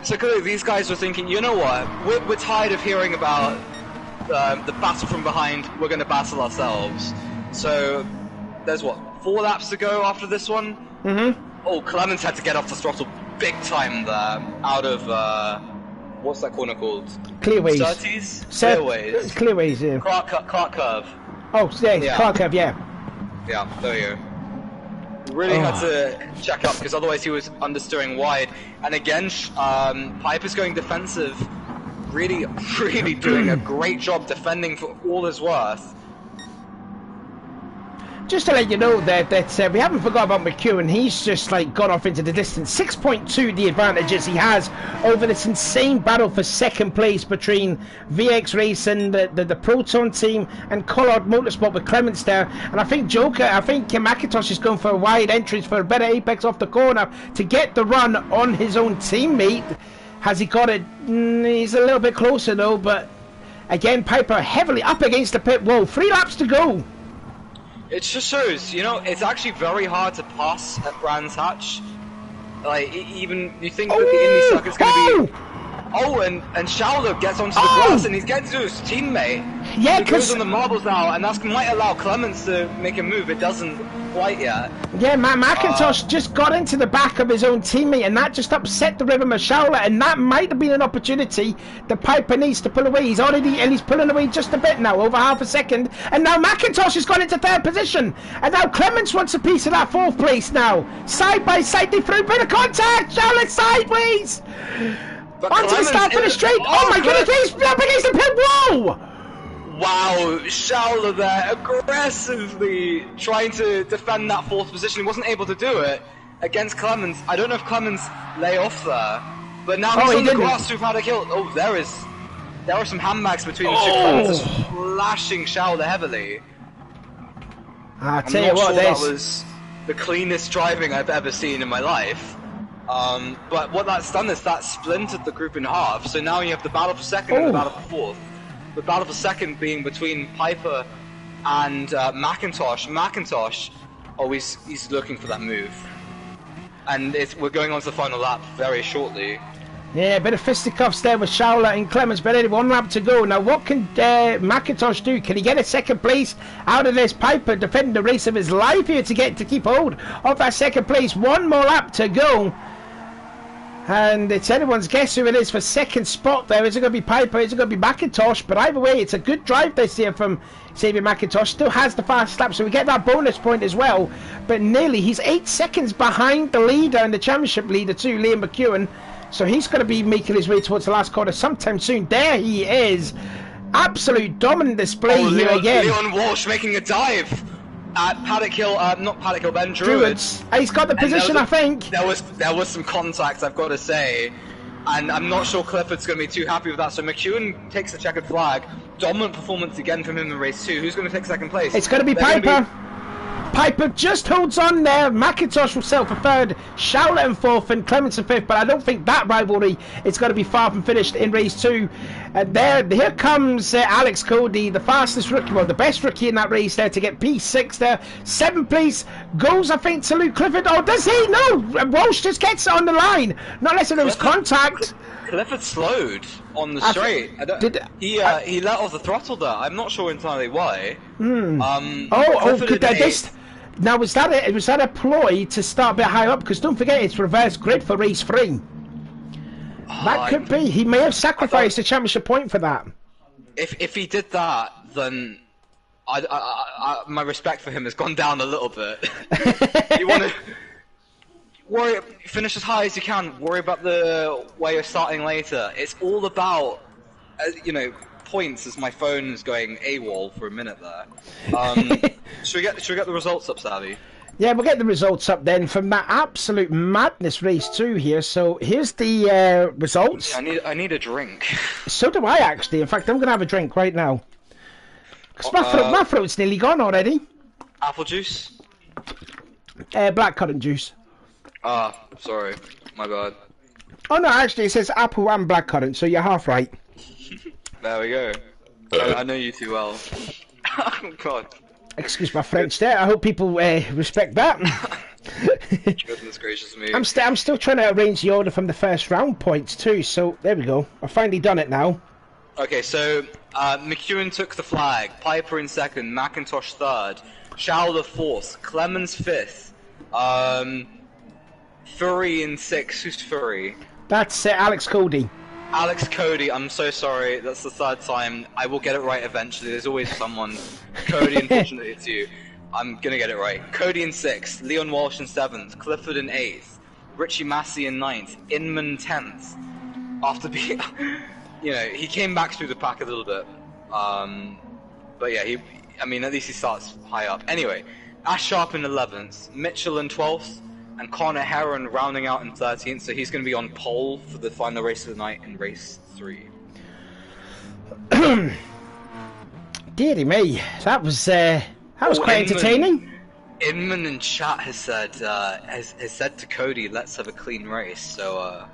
So clearly these guys were thinking, you know what, we're tired of hearing about the battle from behind, we're going to battle ourselves. So there's what, 4 laps to go after this one? Mm-hmm. Oh, Clemens had to get off the throttle big time there, out of, what's that corner called? Clearways. Clearways. Clearways, yeah. Clark Curve. Oh, yeah, Clark Curve, yeah. Yeah, there you go. Really had to check up because otherwise he was understeering wide. And again, Piper's going defensive, really doing a great job defending for all his worth. Just to let you know that we haven't forgot about McEwen. He's just like gone off into the distance. 6.2 the advantages he has over this insane battle for second place between VX Racing, the Proton team, and Collard Motorsport with Clements there. And I think McIntosh is going for a wide entrance for a better apex off the corner to get the run on his own teammate. Has he got it? He's a little bit closer though, but again, Piper heavily up against the pit wall. 3 laps to go. It just shows, you know, it's actually very hard to pass at Brands Hatch. Like, even you think that the Indy circuit's going to be... Oh, and Schauler gets onto the grass and he's getting to his teammate. Yeah, he goes on the marbles now, and that might allow Clemens to make a move. It doesn't quite yet. Yeah, McIntosh just got into the back of his own teammate, and that just upset the rhythm of Schauler, and that might have been an opportunity that Piper needs to pull away. He's pulling away just a bit now, over half a second, and now McIntosh has gone into 3rd position, and now Clemens wants a piece of that 4th place now. Side by side, they threw a bit of contact. Schauler sideways. But onto the start for the straight. Oh my goodness, he's up against the pit wall. Wow, Schauler there aggressively trying to defend that 4th position. He wasn't able to do it against Clemens. I don't know if Clemens lay off there, but now he's on the grass through Paddock Hill. Oh, there are some handbags between the two. Clemens is flashing Schauler heavily. I'll tell you what, that was the cleanest driving I've ever seen in my life. But what that's done is that splintered the group in half. So now you have the battle for 2nd and the battle for 4th. The battle for 2nd being between Piper and McIntosh. McIntosh, he's looking for that move. And we're going on to the final lap very shortly. Yeah, a bit of fisticuffs there with Schauler and Clemens, but only 1 lap to go. Now, what can McIntosh do? Can he get a 2nd place out of this? Piper defending the race of his life here to keep hold of that 2nd place. 1 more lap to go. And it's anyone's guess who it is for 2nd spot there. Is it going to be Piper? Is it going to be McIntosh? But either way, it's a good drive this here from Xavier McIntosh. Still has the fast lap, so we get that bonus point as well. But nearly, he's 8 seconds behind the leader and the championship leader too, Liam McEwen. So he's going to be making his way towards the last corner sometime soon. There he is. Absolute dominant display here again. Leon Walsh making a dive at Paddock Hill, not Paddock Hill, Ben Druids. He's got the position, I think. There was some contact, I've got to say. And I'm not sure Clifford's going to be too happy with that. So McEwen takes the checkered flag. Dominant performance again from him in race 2. Who's going to take 2nd place? It's going to be Piper. Piper just holds on there. McIntosh will settle for 3rd, Schauler in 4th, and Clemens in 5th. But I don't think that rivalry is going to be far from finished in race 2. And here comes Alex Cody, the fastest rookie, well, the best rookie in that race there to get P6 there. 7th place goes, I think, to Luke Clifford. Oh, does he? No! Walsh just gets it on the line. Not unless there was contact. Clifford slowed on the straight. He let off the throttle there. I'm not sure entirely why. Now was that a ploy to start a bit higher up? Because don't forget, it's reverse grid for race 3. That could be. He may have sacrificed a championship point for that. If he did that, then my respect for him has gone down a little bit. finish as high as you can. Worry about the where you're starting later. It's all about, you know, points. As my phone is going AWOL for a minute there. Should we get the results up, Savvy? Yeah, we'll get the results up then from that absolute madness race 2 here. So here's the results. Yeah, I need a drink. So do I actually. In fact, I'm gonna have a drink right now. Cause my throat's nearly gone already. Apple juice. Blackcurrant juice. Ah, sorry, my bad. Oh no, actually it says apple and blackcurrant, so you're half right. There we go. I know you too well. Oh God. Excuse my French there. I hope people respect that. Goodness gracious me. I'm still trying to arrange the order from the first round points too. So there we go. I've finally done it now. Okay, so McEwen took the flag. Piper in second. McIntosh third. Schauler fourth. Clemens fifth. Furry in sixth. Who's Furry? That's Alex Cody. Alex Cody, I'm so sorry, that's the third time. I will get it right eventually, there's always someone. Cody, unfortunately it's you. I'm gonna get it right. Cody in 6th, Leon Walsh in 7th, Clifford in 8th, Richie Massey in 9th, Inman 10th. After being, you know, he came back through the pack a little bit. But yeah, I mean, at least he starts high up. Anyway, Ash Sharp in 11th, Mitchell in 12th, and Connor Heron rounding out in 13th, so he's going to be on pole for the final race of the night in race 3. Deary me, that was quite entertaining. Inman in chat has said to Cody, "Let's have a clean race." So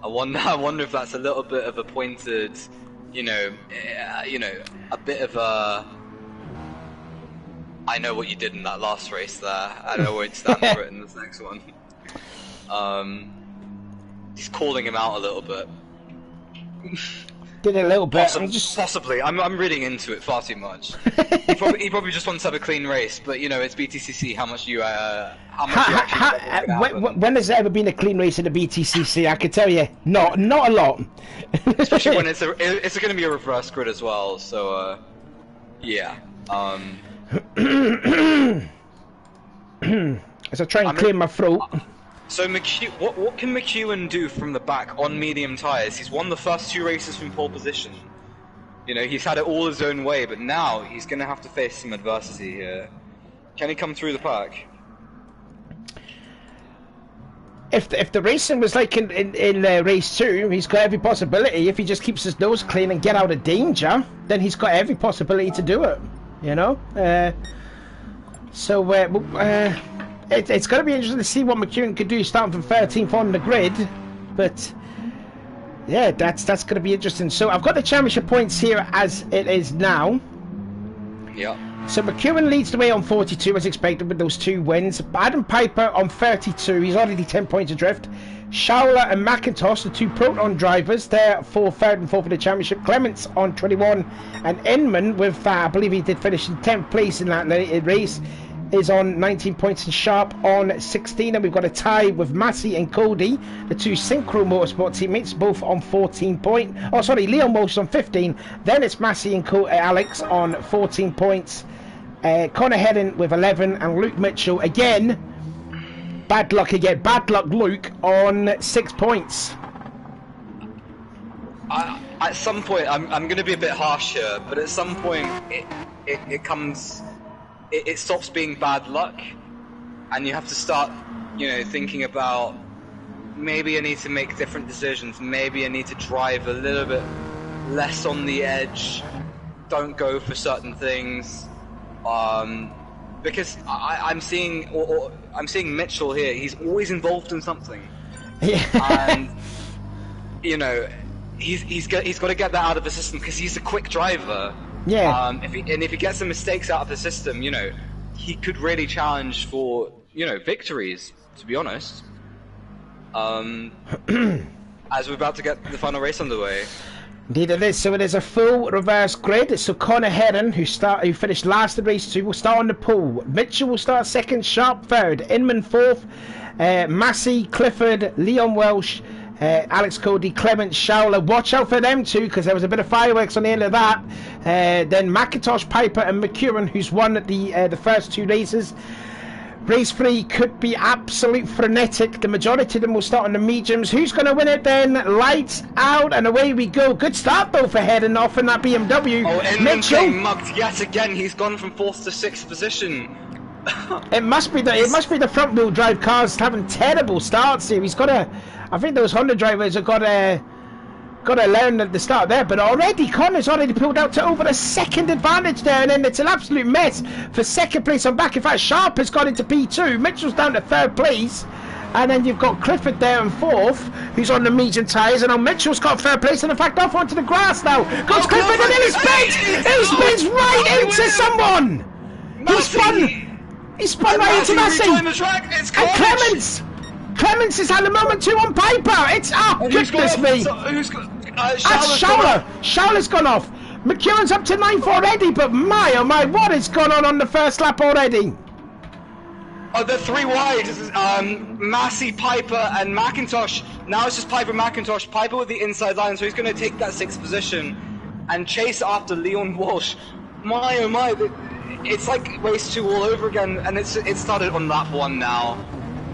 I wonder if that's a little bit of a pointed, you know, a bit of a. I know what you did in that last race there. I know where to stand for it in this next one. He's calling him out a little bit. Did it a little bit. Possibly. I'm reading into it far too much. he probably just wants to have a clean race, but you know it's BTCC. How much you when has there ever been a clean race in the BTCC? I can tell you, not a lot. Especially when it's going to be a reverse grid as well. So yeah. As I try and clear my throat. So what can McEwen do from the back on medium tyres? He's won the first 2 races from pole position. You know, he's had it all his own way, but now he's going to have to face some adversity here. Can he come through the pack? If the racing was like in race 2, he's got every possibility. If he just keeps his nose clean and get out of danger, then he's got every possibility to do it. You know, it's going to be interesting to see what McEwen could do starting from 13th on the grid, but yeah, that's going to be interesting. So I've got the championship points here as it is now. Yeah. So McEwen leads the way on 42 as expected with those 2 wins. Adam Piper on 32, he's already 10 points adrift. Schauler and McIntosh, the 2 Proton drivers, they're for 3rd and 4th for the championship. Clements on 21, and Inman with, I believe he did finish in 10th place in that race, is on 19 points, and Sharp on 16. And we've got a tie with Massey and Cody, the 2 Synchro Motorsport teammates, both on 14 points. Oh, sorry, Leon Walsh on 15. Then it's Massey and Alex on 14 points. Connor Heron with 11, and Luke Mitchell again. Bad luck again. Bad luck, Luke, on 6 points. At some point, I'm going to be a bit harsh here, but at some point, it stops being bad luck, and you have to start, you know, thinking about maybe I need to make different decisions. Maybe I need to drive a little bit less on the edge. Don't go for certain things. Because I'm seeing Mitchell here. He's always involved in something, and you know, he's got to get that out of the system because he's a quick driver. Yeah. If he gets some mistakes out of the system, you know, he could really challenge for, you know, victories. To be honest, as we're about to get the final race underway. Indeed it is. So it is a full reverse grid. So Connor Heron, who finished last in race 2, will start on the pole. Mitchell will start 2nd, Sharp 3rd, Inman 4th, Massey, Clifford, Leon Welsh, Alex Cody, Clement, Schauler. Watch out for them 2 because there was a bit of fireworks on the end of that. Then McIntosh, Piper and McEwen, who's won the first 2 races. Race 3 could be absolute frenetic. The majority of them will start on the mediums. Who's going to win it then? Lights out and away we go. Good start though for heading off in that BMW. Oh, Indy's getting mugged yet again. He's gone from 4th to 6th position. It must be the front wheel drive cars having terrible starts here. He's got to. I think those Honda drivers have got to learn at the start there, but already Connor's already pulled out to over a second advantage there, and then it's an absolute mess for second place on back. In fact, Sharp has got into P2, Mitchell's down to 3rd place, and then you've got Clifford there in 4th, who's on the medium tyres, and now Mitchell's got 3rd place, and in fact off onto the grass now. Goes Clifford, and then he spins right into someone! He spun right into Massey! And Clements has had a moment too on Piper. It's goodness me. Schauler's gone off. McEwen's up to 9th already, but my oh my, what is going on the first lap already? Oh, the 3 wide. Massey, Piper, and McIntosh. Now it's just Piper, McIntosh. Piper with the inside line, so he's going to take that 6th position and chase after Leon Walsh. My oh my, it's like race 2 all over again, and it started on lap 1 now.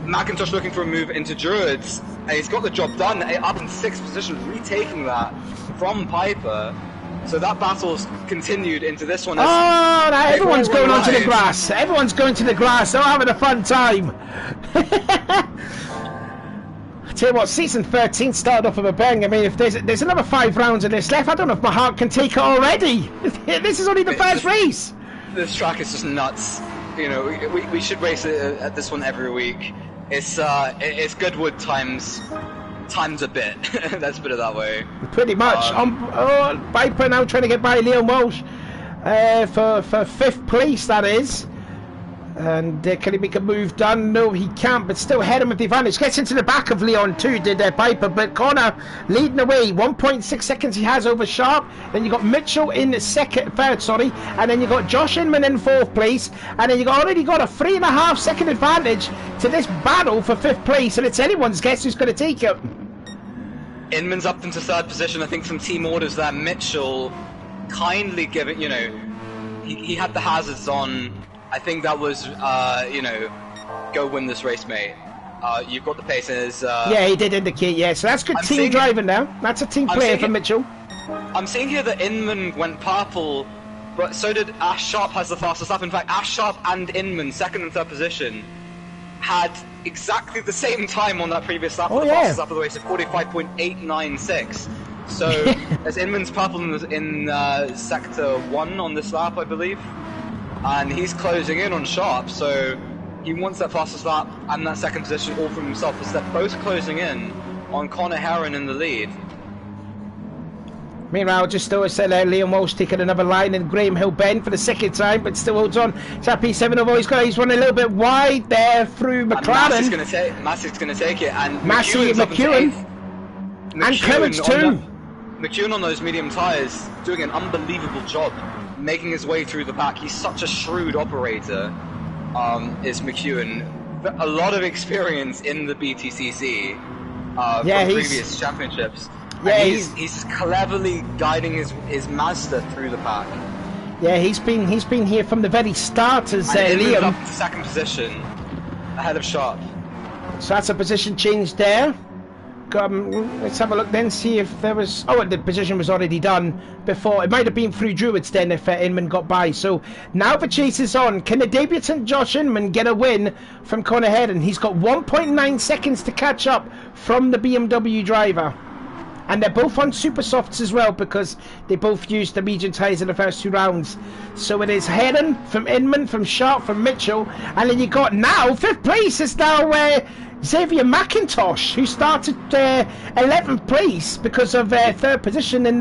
McIntosh looking for a move into Druids, and he's got the job done, up in 6th position, retaking that from Piper. So that battle's continued into this one. Oh, now everyone's going onto the grass. Everyone's going to the grass. They're having a fun time. I tell you what, season 13 started off with a bang. I mean, if there's another 5 rounds of this left, I don't know if my heart can take it already. This is only the first race. This track is just nuts. You know, we should race at this one every week. It's Goodwood times a bit. Let's put it that way. Pretty much. Piper now trying to get by Leon Walsh for 5th place, that is. And can he make a move done? No, he can't, but still ahead him with the advantage. Gets into the back of Leon too, did Piper, but Connor leading away. 1.6 seconds he has over Sharp. Then you got Mitchell in third, and then you got Josh Inman in 4th place, and then you already got a 3.5 second advantage to this battle for 5th place, and it's anyone's guess who's going to take it. Inman's up into 3rd position. I think from team orders there, Mitchell kindly giving, you know, he had the hazards on. I think that was, go win this race, mate. You've got the paces. Yeah, he did indicate, yeah. So that's good team driving now. That's a team player for Mitchell. I'm seeing here that Inman went purple, but so did Ash Sharp has the fastest lap. In fact, Ash Sharp and Inman, 2nd and 3rd position, had exactly the same time on that previous lap. The fastest lap of the race, at 45.896. So, as Inman's purple in sector 1 on this lap, I believe. And he's closing in on Sharp, so he wants that fastest lap and that 2nd position all from himself, as they're both closing in on Connor Herron in the lead. Meanwhile, just always said Liam Walsh taking another line, and Graham Hill Bend for the 2nd time, but still holds on. Tap P7 of he's running a little bit wide there through McLaren. Massey's going to take it, and McEwen and Clements too. McEwen on those medium tyres doing an unbelievable job, making his way through the pack. He's such a shrewd operator, is McEwen. A lot of experience in the BTCC from previous championships. Yeah, he's cleverly guiding his Mazda through the pack. Yeah, he's been here from the very start as Liam. Up to 2nd position, ahead of Sharp. So that's a position change there. Let's have a look then, see if there was... Oh, the position was already done before. It might have been through Druids then if Inman got by. So now the chase is on. Can the debutant Josh Inman get a win from Connor Herron? He's got 1.9 seconds to catch up from the BMW driver. And they're both on super softs as well, because they both used the medium tyres in the first 2 rounds. So it is Herron from Inman, from Sharp, from Mitchell. And then you got now, 5th place is now... Xavier McIntosh, who started 11th place because of 3rd position in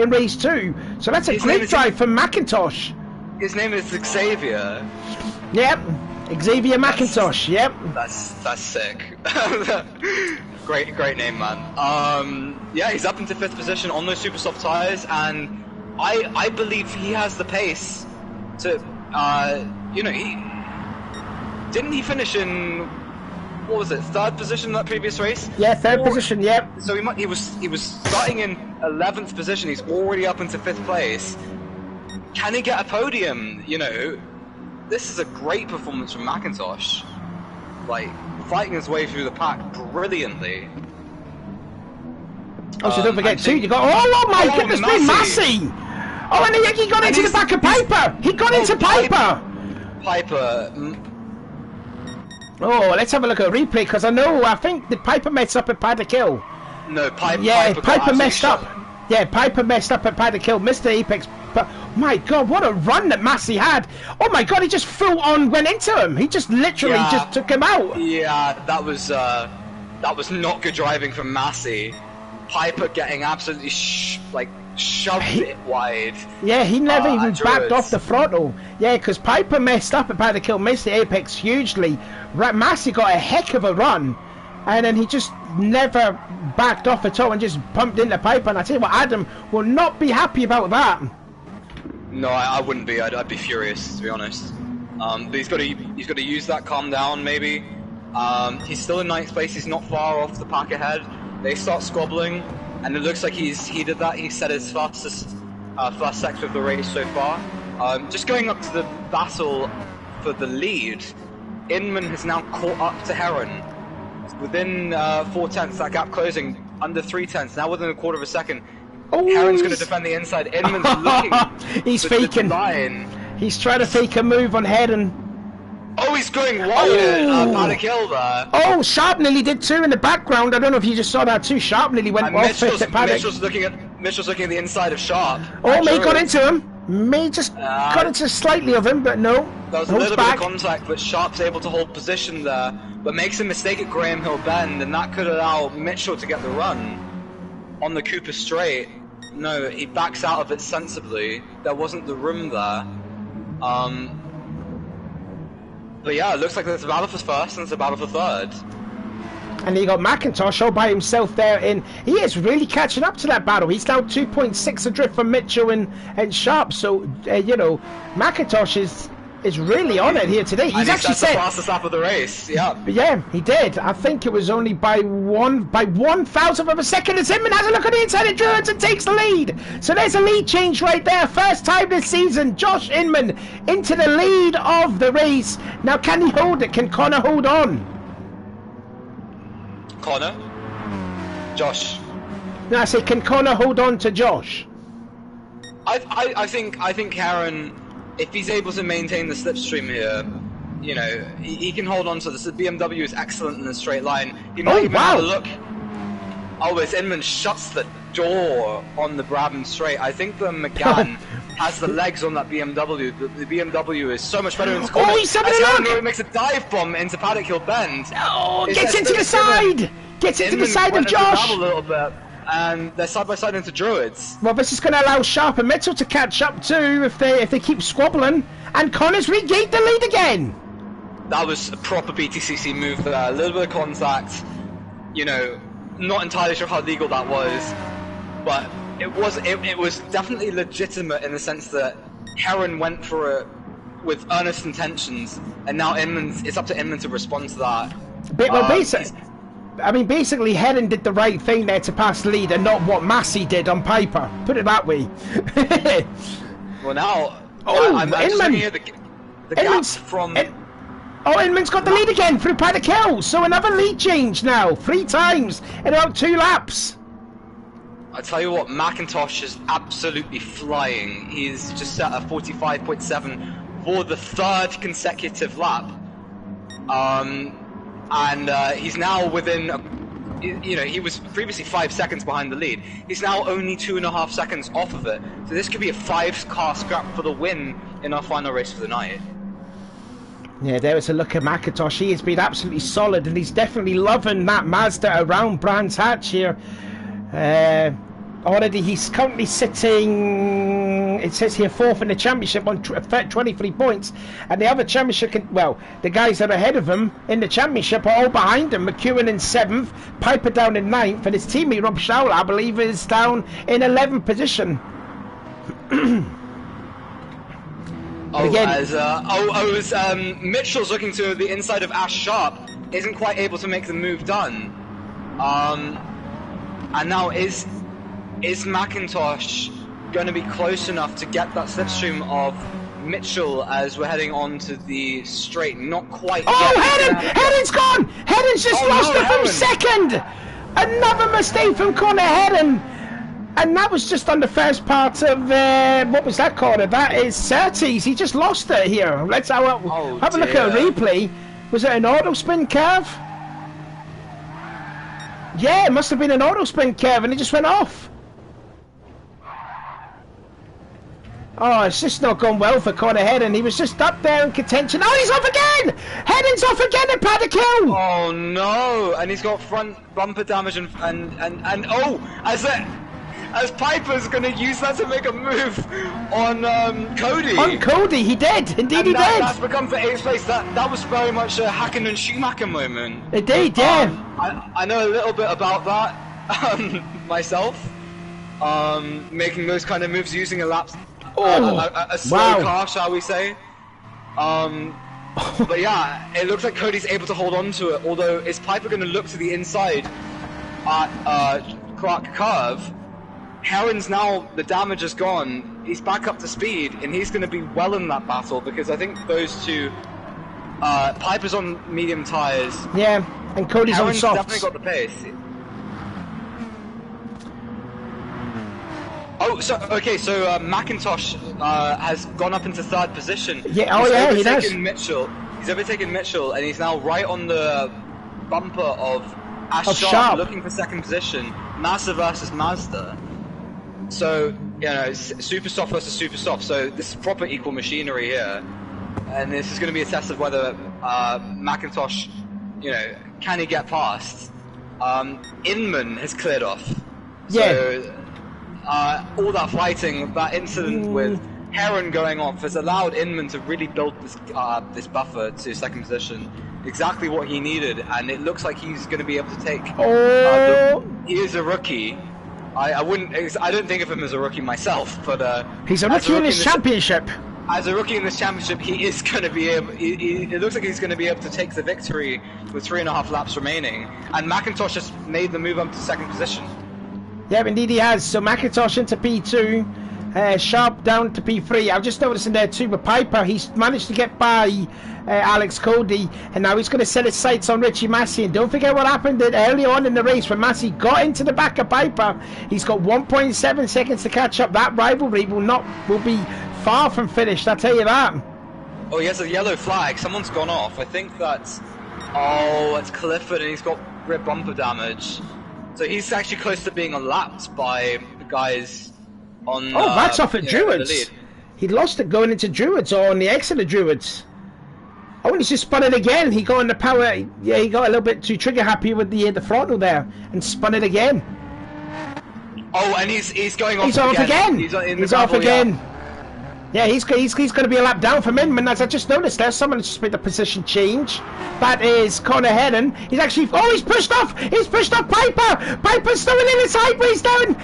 race 2. So that's a great drive from McIntosh. His name is Xavier. Yep, Xavier McIntosh. Yep. That's sick. great name, man. Yeah, he's up into 5th position on those super soft tires, and I believe he has the pace to. Didn't he finish in? What was it? 3rd position in that previous race? Yeah, 3rd position. Yep. So he was starting in 11th position. He's already up into 5th place. Can he get a podium? You know, this is a great performance from McIntosh. Like, fighting his way through the pack brilliantly. Oh, so don't forget too, you got, oh my goodness me, Massey! Oh, and he got into the back of Piper! He got into Piper! Oh, let's have a look at a replay, because I think the Piper messed up at Pad to Kill. No, Piper messed up. Yeah, Piper messed up at Pad to Kill, missed the apex. But, my God, what a run that Massey had! Oh my God, he just full on went into him! He just literally just took him out! Yeah, that was not good driving from Massey. Piper getting absolutely shoved it wide. Yeah, he never even backed off the throttle. Yeah, because Piper messed up at Pad to Kill, missed the apex hugely. Massey got a heck of a run, and then he just never backed off at all and just pumped into Piper. And I tell you what, Adam will not be happy about that. No, I wouldn't be. I'd be furious, to be honest. But he's got to use that calm down, maybe. He's still in 9th place. He's not far off the pack ahead. They start squabbling, and it looks like he did that. He set his fastest first sector of the race so far. Just going up to the battle for the lead, Inman has now caught up to Heron. Within 4 tenths, that gap closing under 3 tenths. Now within a quarter of a second. Oh, Heron's going to defend the inside. Inman's looking. He's faking. He's trying to fake a move on Heron. Oh, he's going wide at Pad to Kill there. Oh, Sharp nearly did too in the background. I don't know if you just saw that too. Sharp nearly went off it at Paddock. Mitchell's looking at the inside of Sharp. Oh, May got into him. May just got into slightly of him, but no. There was a little bit of contact, but Sharp's able to hold position there, but makes a mistake at Graham Hill Bend, and that could allow Mitchell to get the run on the Cooper Straight. No, he backs out of it sensibly. There wasn't the room there. But yeah, it looks like there's a battle for first and there's a battle for third. And you got McIntosh all by himself there, and he is really catching up to that battle. He's now 2.6 adrift from Mitchell and Sharp, so you know, McIntosh is really on it here today. He's actually said the fastest lap of the race. Yeah, he did. I think it was only by 1,000th of a second as Inman has a look at the inside of Druids and takes the lead. So there's a lead change right there. First time this season, Josh Inman into the lead of the race. Now can he hold it? Can Connor hold on? Connor? Josh? No, I say can Connor hold on to Josh? I think Karen, if he's able to maintain the slipstream here, you know, he can hold on to this. The BMW is excellent in a straight line. He might even have a look. Oh, as Inman shuts the door on the Brabham straight. I think the McGann has the legs on that BMW. The BMW is so much better in this corner. Oh, he's having a look! Makes a dive bomb into Paddock Hill Bend. Oh, gets into the side! Gets into the side of Josh! A little bit. And they're side by side into Druids. Well, this is going to allow Sharp and Mitchell to catch up too if they keep squabbling. And Connor's regained the lead again. That was a proper BTCC move there. A little bit of contact. You know, not entirely sure how legal that was, but it was definitely legitimate in the sense that Heron went for it with earnest intentions, and now it's up to Inman to respond to that. Basically, Heron did the right thing there to pass the lead, and not what Massey did on Piper. Put it that way. Well, now I'm Inman. Just looking at the gaps from. Inman's got the lead again through Paddock Hill, so another lead change now, 3 times in about 2 laps. I tell you what, McIntosh is absolutely flying. He's just set a 45.7 for the 3rd consecutive lap. And he's now within, you know, he was previously 5 seconds behind the lead. He's now only 2.5 seconds off of it. So this could be a 5-car scrap for the win in our final race of the night. Yeah, there is a look at McIntosh. He has been absolutely solid, and he's definitely loving that Mazda around Brands Hatch here. Already he's currently sitting, it says here, 4th in the championship on 23 points, and the other championship, the guys that are ahead of him in the championship are all behind him. McEwen in 7th, Piper down in 9th, and his teammate Rob Schauer, I believe, is down in 11th position. Mitchell's looking to the inside of Ash Sharp, isn't quite able to make the move done. And now is McIntosh going to be close enough to get that slipstream of Mitchell as we're heading on to the straight. Not quite Oh, yet. Heron's gone! Heron's just lost it from second! Another mistake from Connor Heron! And that was just on the first part of, what was that corner? That is Surtees. He just lost it here. Let's have a look at a replay. Was it an auto spin curve? Yeah, it must have been an auto spin curve and it just went off. Oh, it's just not gone well for Connor Heron. He was just up there in contention. Oh, he's off again! Heron's off again at Paddock Hill! Oh no! And he's got front bumper damage and oh, as Piper's gonna use that to make a move on Cody. On Cody, he did. Indeed, he did. That's become for 8th place. That was very much a Hakkinen and Schumacher moment. Indeed, yeah. I know a little bit about that myself. Making those kind of moves using a lap. A slow car, shall we say? But yeah, it looks like Cody's able to hold on to it. Although, is Piper going to look to the inside at Clark Curve? Heron's now, the damage is gone. He's back up to speed, and he's going to be well in that battle because I think those two. Piper's on medium tires. Yeah, and Cody's Heron's on softs. Definitely got the pace. Oh, so McIntosh has gone up into 3rd position. Yeah, he does. He's overtaken Mitchell, and he's now right on the bumper of Sharp, looking for 2nd position. Mazda versus Mazda. So super soft versus super soft. So this is proper equal machinery here, and this is going to be a test of whether McIntosh, can he get past? Inman has cleared off. So, all that fighting, that incident with Heron going off has allowed Inman to really build this buffer to 2nd position. Exactly what he needed, and it looks like he's going to be able to take. He is a rookie. I don't think of him as a rookie myself, but he's a rookie in this championship. As a rookie in this championship, he is going to be able. It looks like he's going to be able to take the victory with 3.5 laps remaining, and McIntosh has made the move up to 2nd position. Yeah, indeed he has. So McIntosh into P2, Sharp down to P3. I've just noticed in there too with Piper, he's managed to get by Alex Cody, and now he's going to set his sights on Richie Massey. And don't forget what happened early on in the race when Massey got into the back of Piper. He's got 1.7 seconds to catch up. That rivalry will be far from finished, I'll tell you that. Oh, he has a yellow flag. Someone's gone off. I think that's Clifford, and he's got rear bumper damage. So he's actually close to being unlapped by the guys on. Oh, that's off at Druids. He lost it going into Druids or on the exit of Druids. Oh, and he's just spun it again. He got in the power. Yeah, he got a little bit too trigger happy with the throttle there and spun it again. Oh, and he's going off. He's off again. He's off again. Yeah, he's going to be a lap down from Inman. As I just noticed there, someone just made the position change. That is Connor Heron. He's actually... Oh, he's pushed off! He's pushed off Piper! Piper's throwing in the sideways down!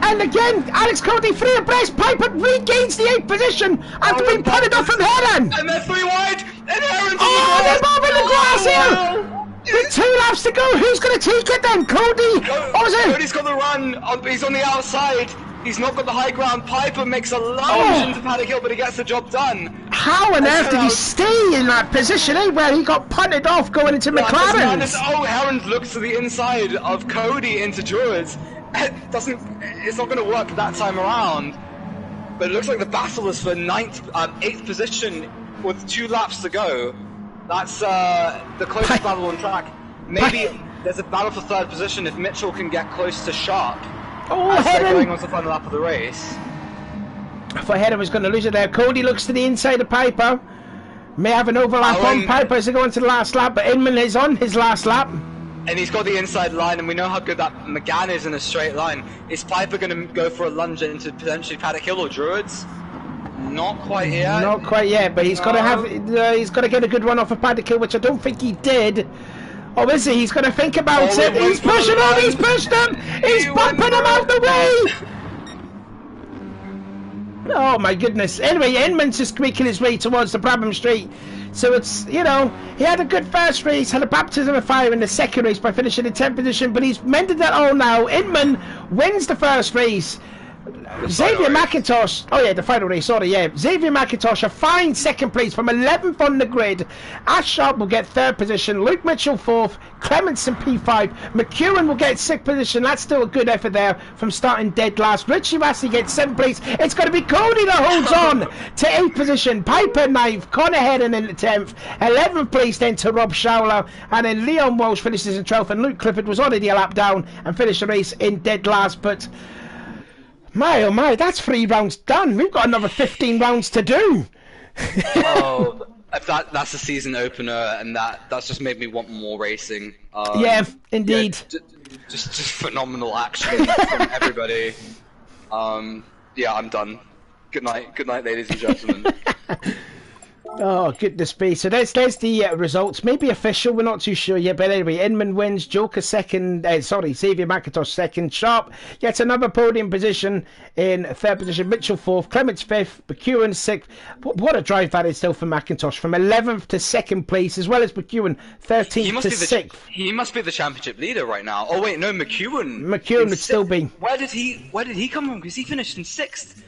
And again, Alex Cody free abreast. Piper regains the 8th position after being punted off from Heron! And they're 3 wide! And Heron's they're moving the grass here! With 2 laps to go, who's going to take it then? Cody? Cody's got the run. He's on the outside. He's not got the high ground. Piper makes a lunge into Paddock Hill, but he gets the job done. How on earth did he stay in that position, where he got punted off going into McLaren's? Heron looks to the inside of Cody into Druids. It's not going to work that time around. But it looks like the battle is for 8th position with 2 laps to go. That's the closest battle on track. Maybe there's a battle for 3rd position if Mitchell can get close to Sharp. As they're going on to the final lap of the race. I thought Heron was going to lose it there. Cody looks to the inside of Piper. May have an overlap on Piper as they go into the last lap, but Inman is on his last lap. And he's got the inside line, and we know how good that McGann is in a straight line. Is Piper going to go for a lunge into potentially Paddock Hill or Druids? Not quite yet. Not quite yet, but he's got to have. He's got to get a good run off of Paddock Hill, which I don't think he did. Oh, is he? He's going to think about it. He's pushing him. He's pushed him. He's bumping him out the way. Oh my goodness. Anyway, Inman's just making his way towards the Brabham Straight. So it's, he had a good first race, had a baptism of fire in the second race by finishing in 10th position, but he's mended that all now. Inman wins the first race. Xavier McIntosh, oh yeah, the final race, sorry, yeah. Xavier McIntosh, a fine second place from 11th on the grid. Ash Sharp will get 3rd position, Luke Mitchell 4th, Clementson P5, McEwen will get 6th position, that's still a good effort there from starting dead last. Richie Massey gets 7th place, it's going to be Cody that holds on to 8th position, Piper 9th, Connor Hedden in the 10th, 11th place then to Rob Schauler, and then Leon Walsh finishes in 12th, and Luke Clifford was already a lap down and finished the race in dead last, but my oh my, that's 3 rounds done. We've got another 15 rounds to do. Oh, that's the season opener, and that's just made me want more racing. Yeah, indeed. Yeah, just phenomenal action from everybody. Yeah, I'm done. Good night, ladies and gentlemen. Oh, goodness me. So there's the results. Maybe official, we're not too sure yet. But anyway, Inman wins, Joker second, Xavier McIntosh second, Sharp gets another podium position in 3rd position, Mitchell 4th, Clements 5th, McEwen 6th. What a drive that is still for McIntosh, from 11th to 2nd place, as well as McEwen 13th to 6th. He must be the championship leader right now. Oh wait, no, McEwen would still be. Where did he come from? Because he finished in 6th.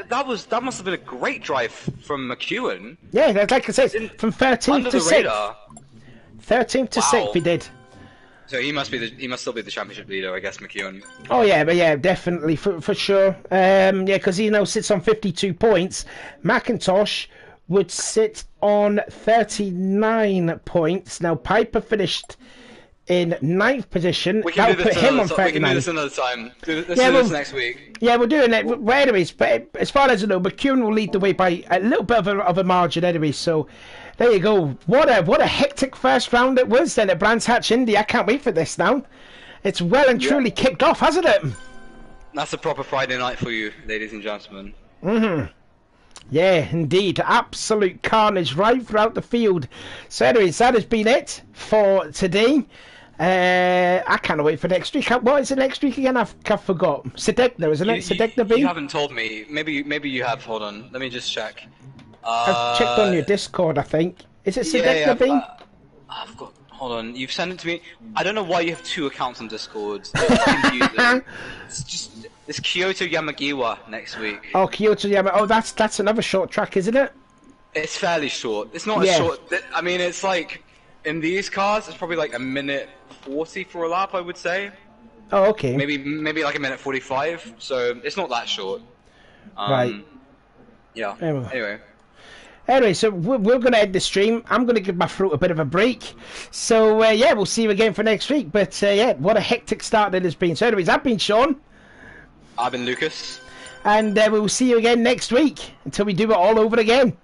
That must have been a great drive from McEwen. Yeah, like I said, from 13th to 6th. 13th to 6th he did. So he must still be the championship leader, I guess, McEwen. Oh yeah, but yeah, definitely for sure. Yeah, because he now sits on 52 points. McIntosh would sit on 39 points. Now Piper finished in 9th position. We can do this him on 39. We can do this another time. Let's do this next week. Yeah, we're doing it. Well, anyways, but as far as I know, McEwen will lead the way by a little bit of a margin anyway. So there you go. What a hectic first round it was then at Brands Hatch Indy. I can't wait for this now. It's well and truly kicked off, hasn't it? That's a proper Friday night for you, ladies and gentlemen. Yeah, indeed. Absolute carnage right throughout the field. So anyways, that has been it for today. I can't wait for next week. What is it next week again? I've forgot. Sedegna, isn't it? Sedegna B? You haven't told me. Maybe you have. Hold on. Let me just check. I've checked on your Discord, I think. Is it Sedegna B? I've got... Hold on. You've sent it to me. I don't know why you have 2 accounts on Discord. It's confusing. It's Kyoto Yamagiwa next week. Oh, Kyoto Yamagiwa. Oh, that's another short track, isn't it? It's fairly short. It's not a short... I mean, it's like... In these cars, it's probably like 1:40 for a lap, I would say. Oh, okay. Maybe like 1:45. So it's not that short. Right. Yeah. Anyway, so we're going to end the stream. I'm going to give my throat a bit of a break. So, yeah, we'll see you again for next week. But, yeah, what a hectic start it has been. So, anyways, I've been Sean. I've been Lucas. And we'll see you again next week until we do it all over again.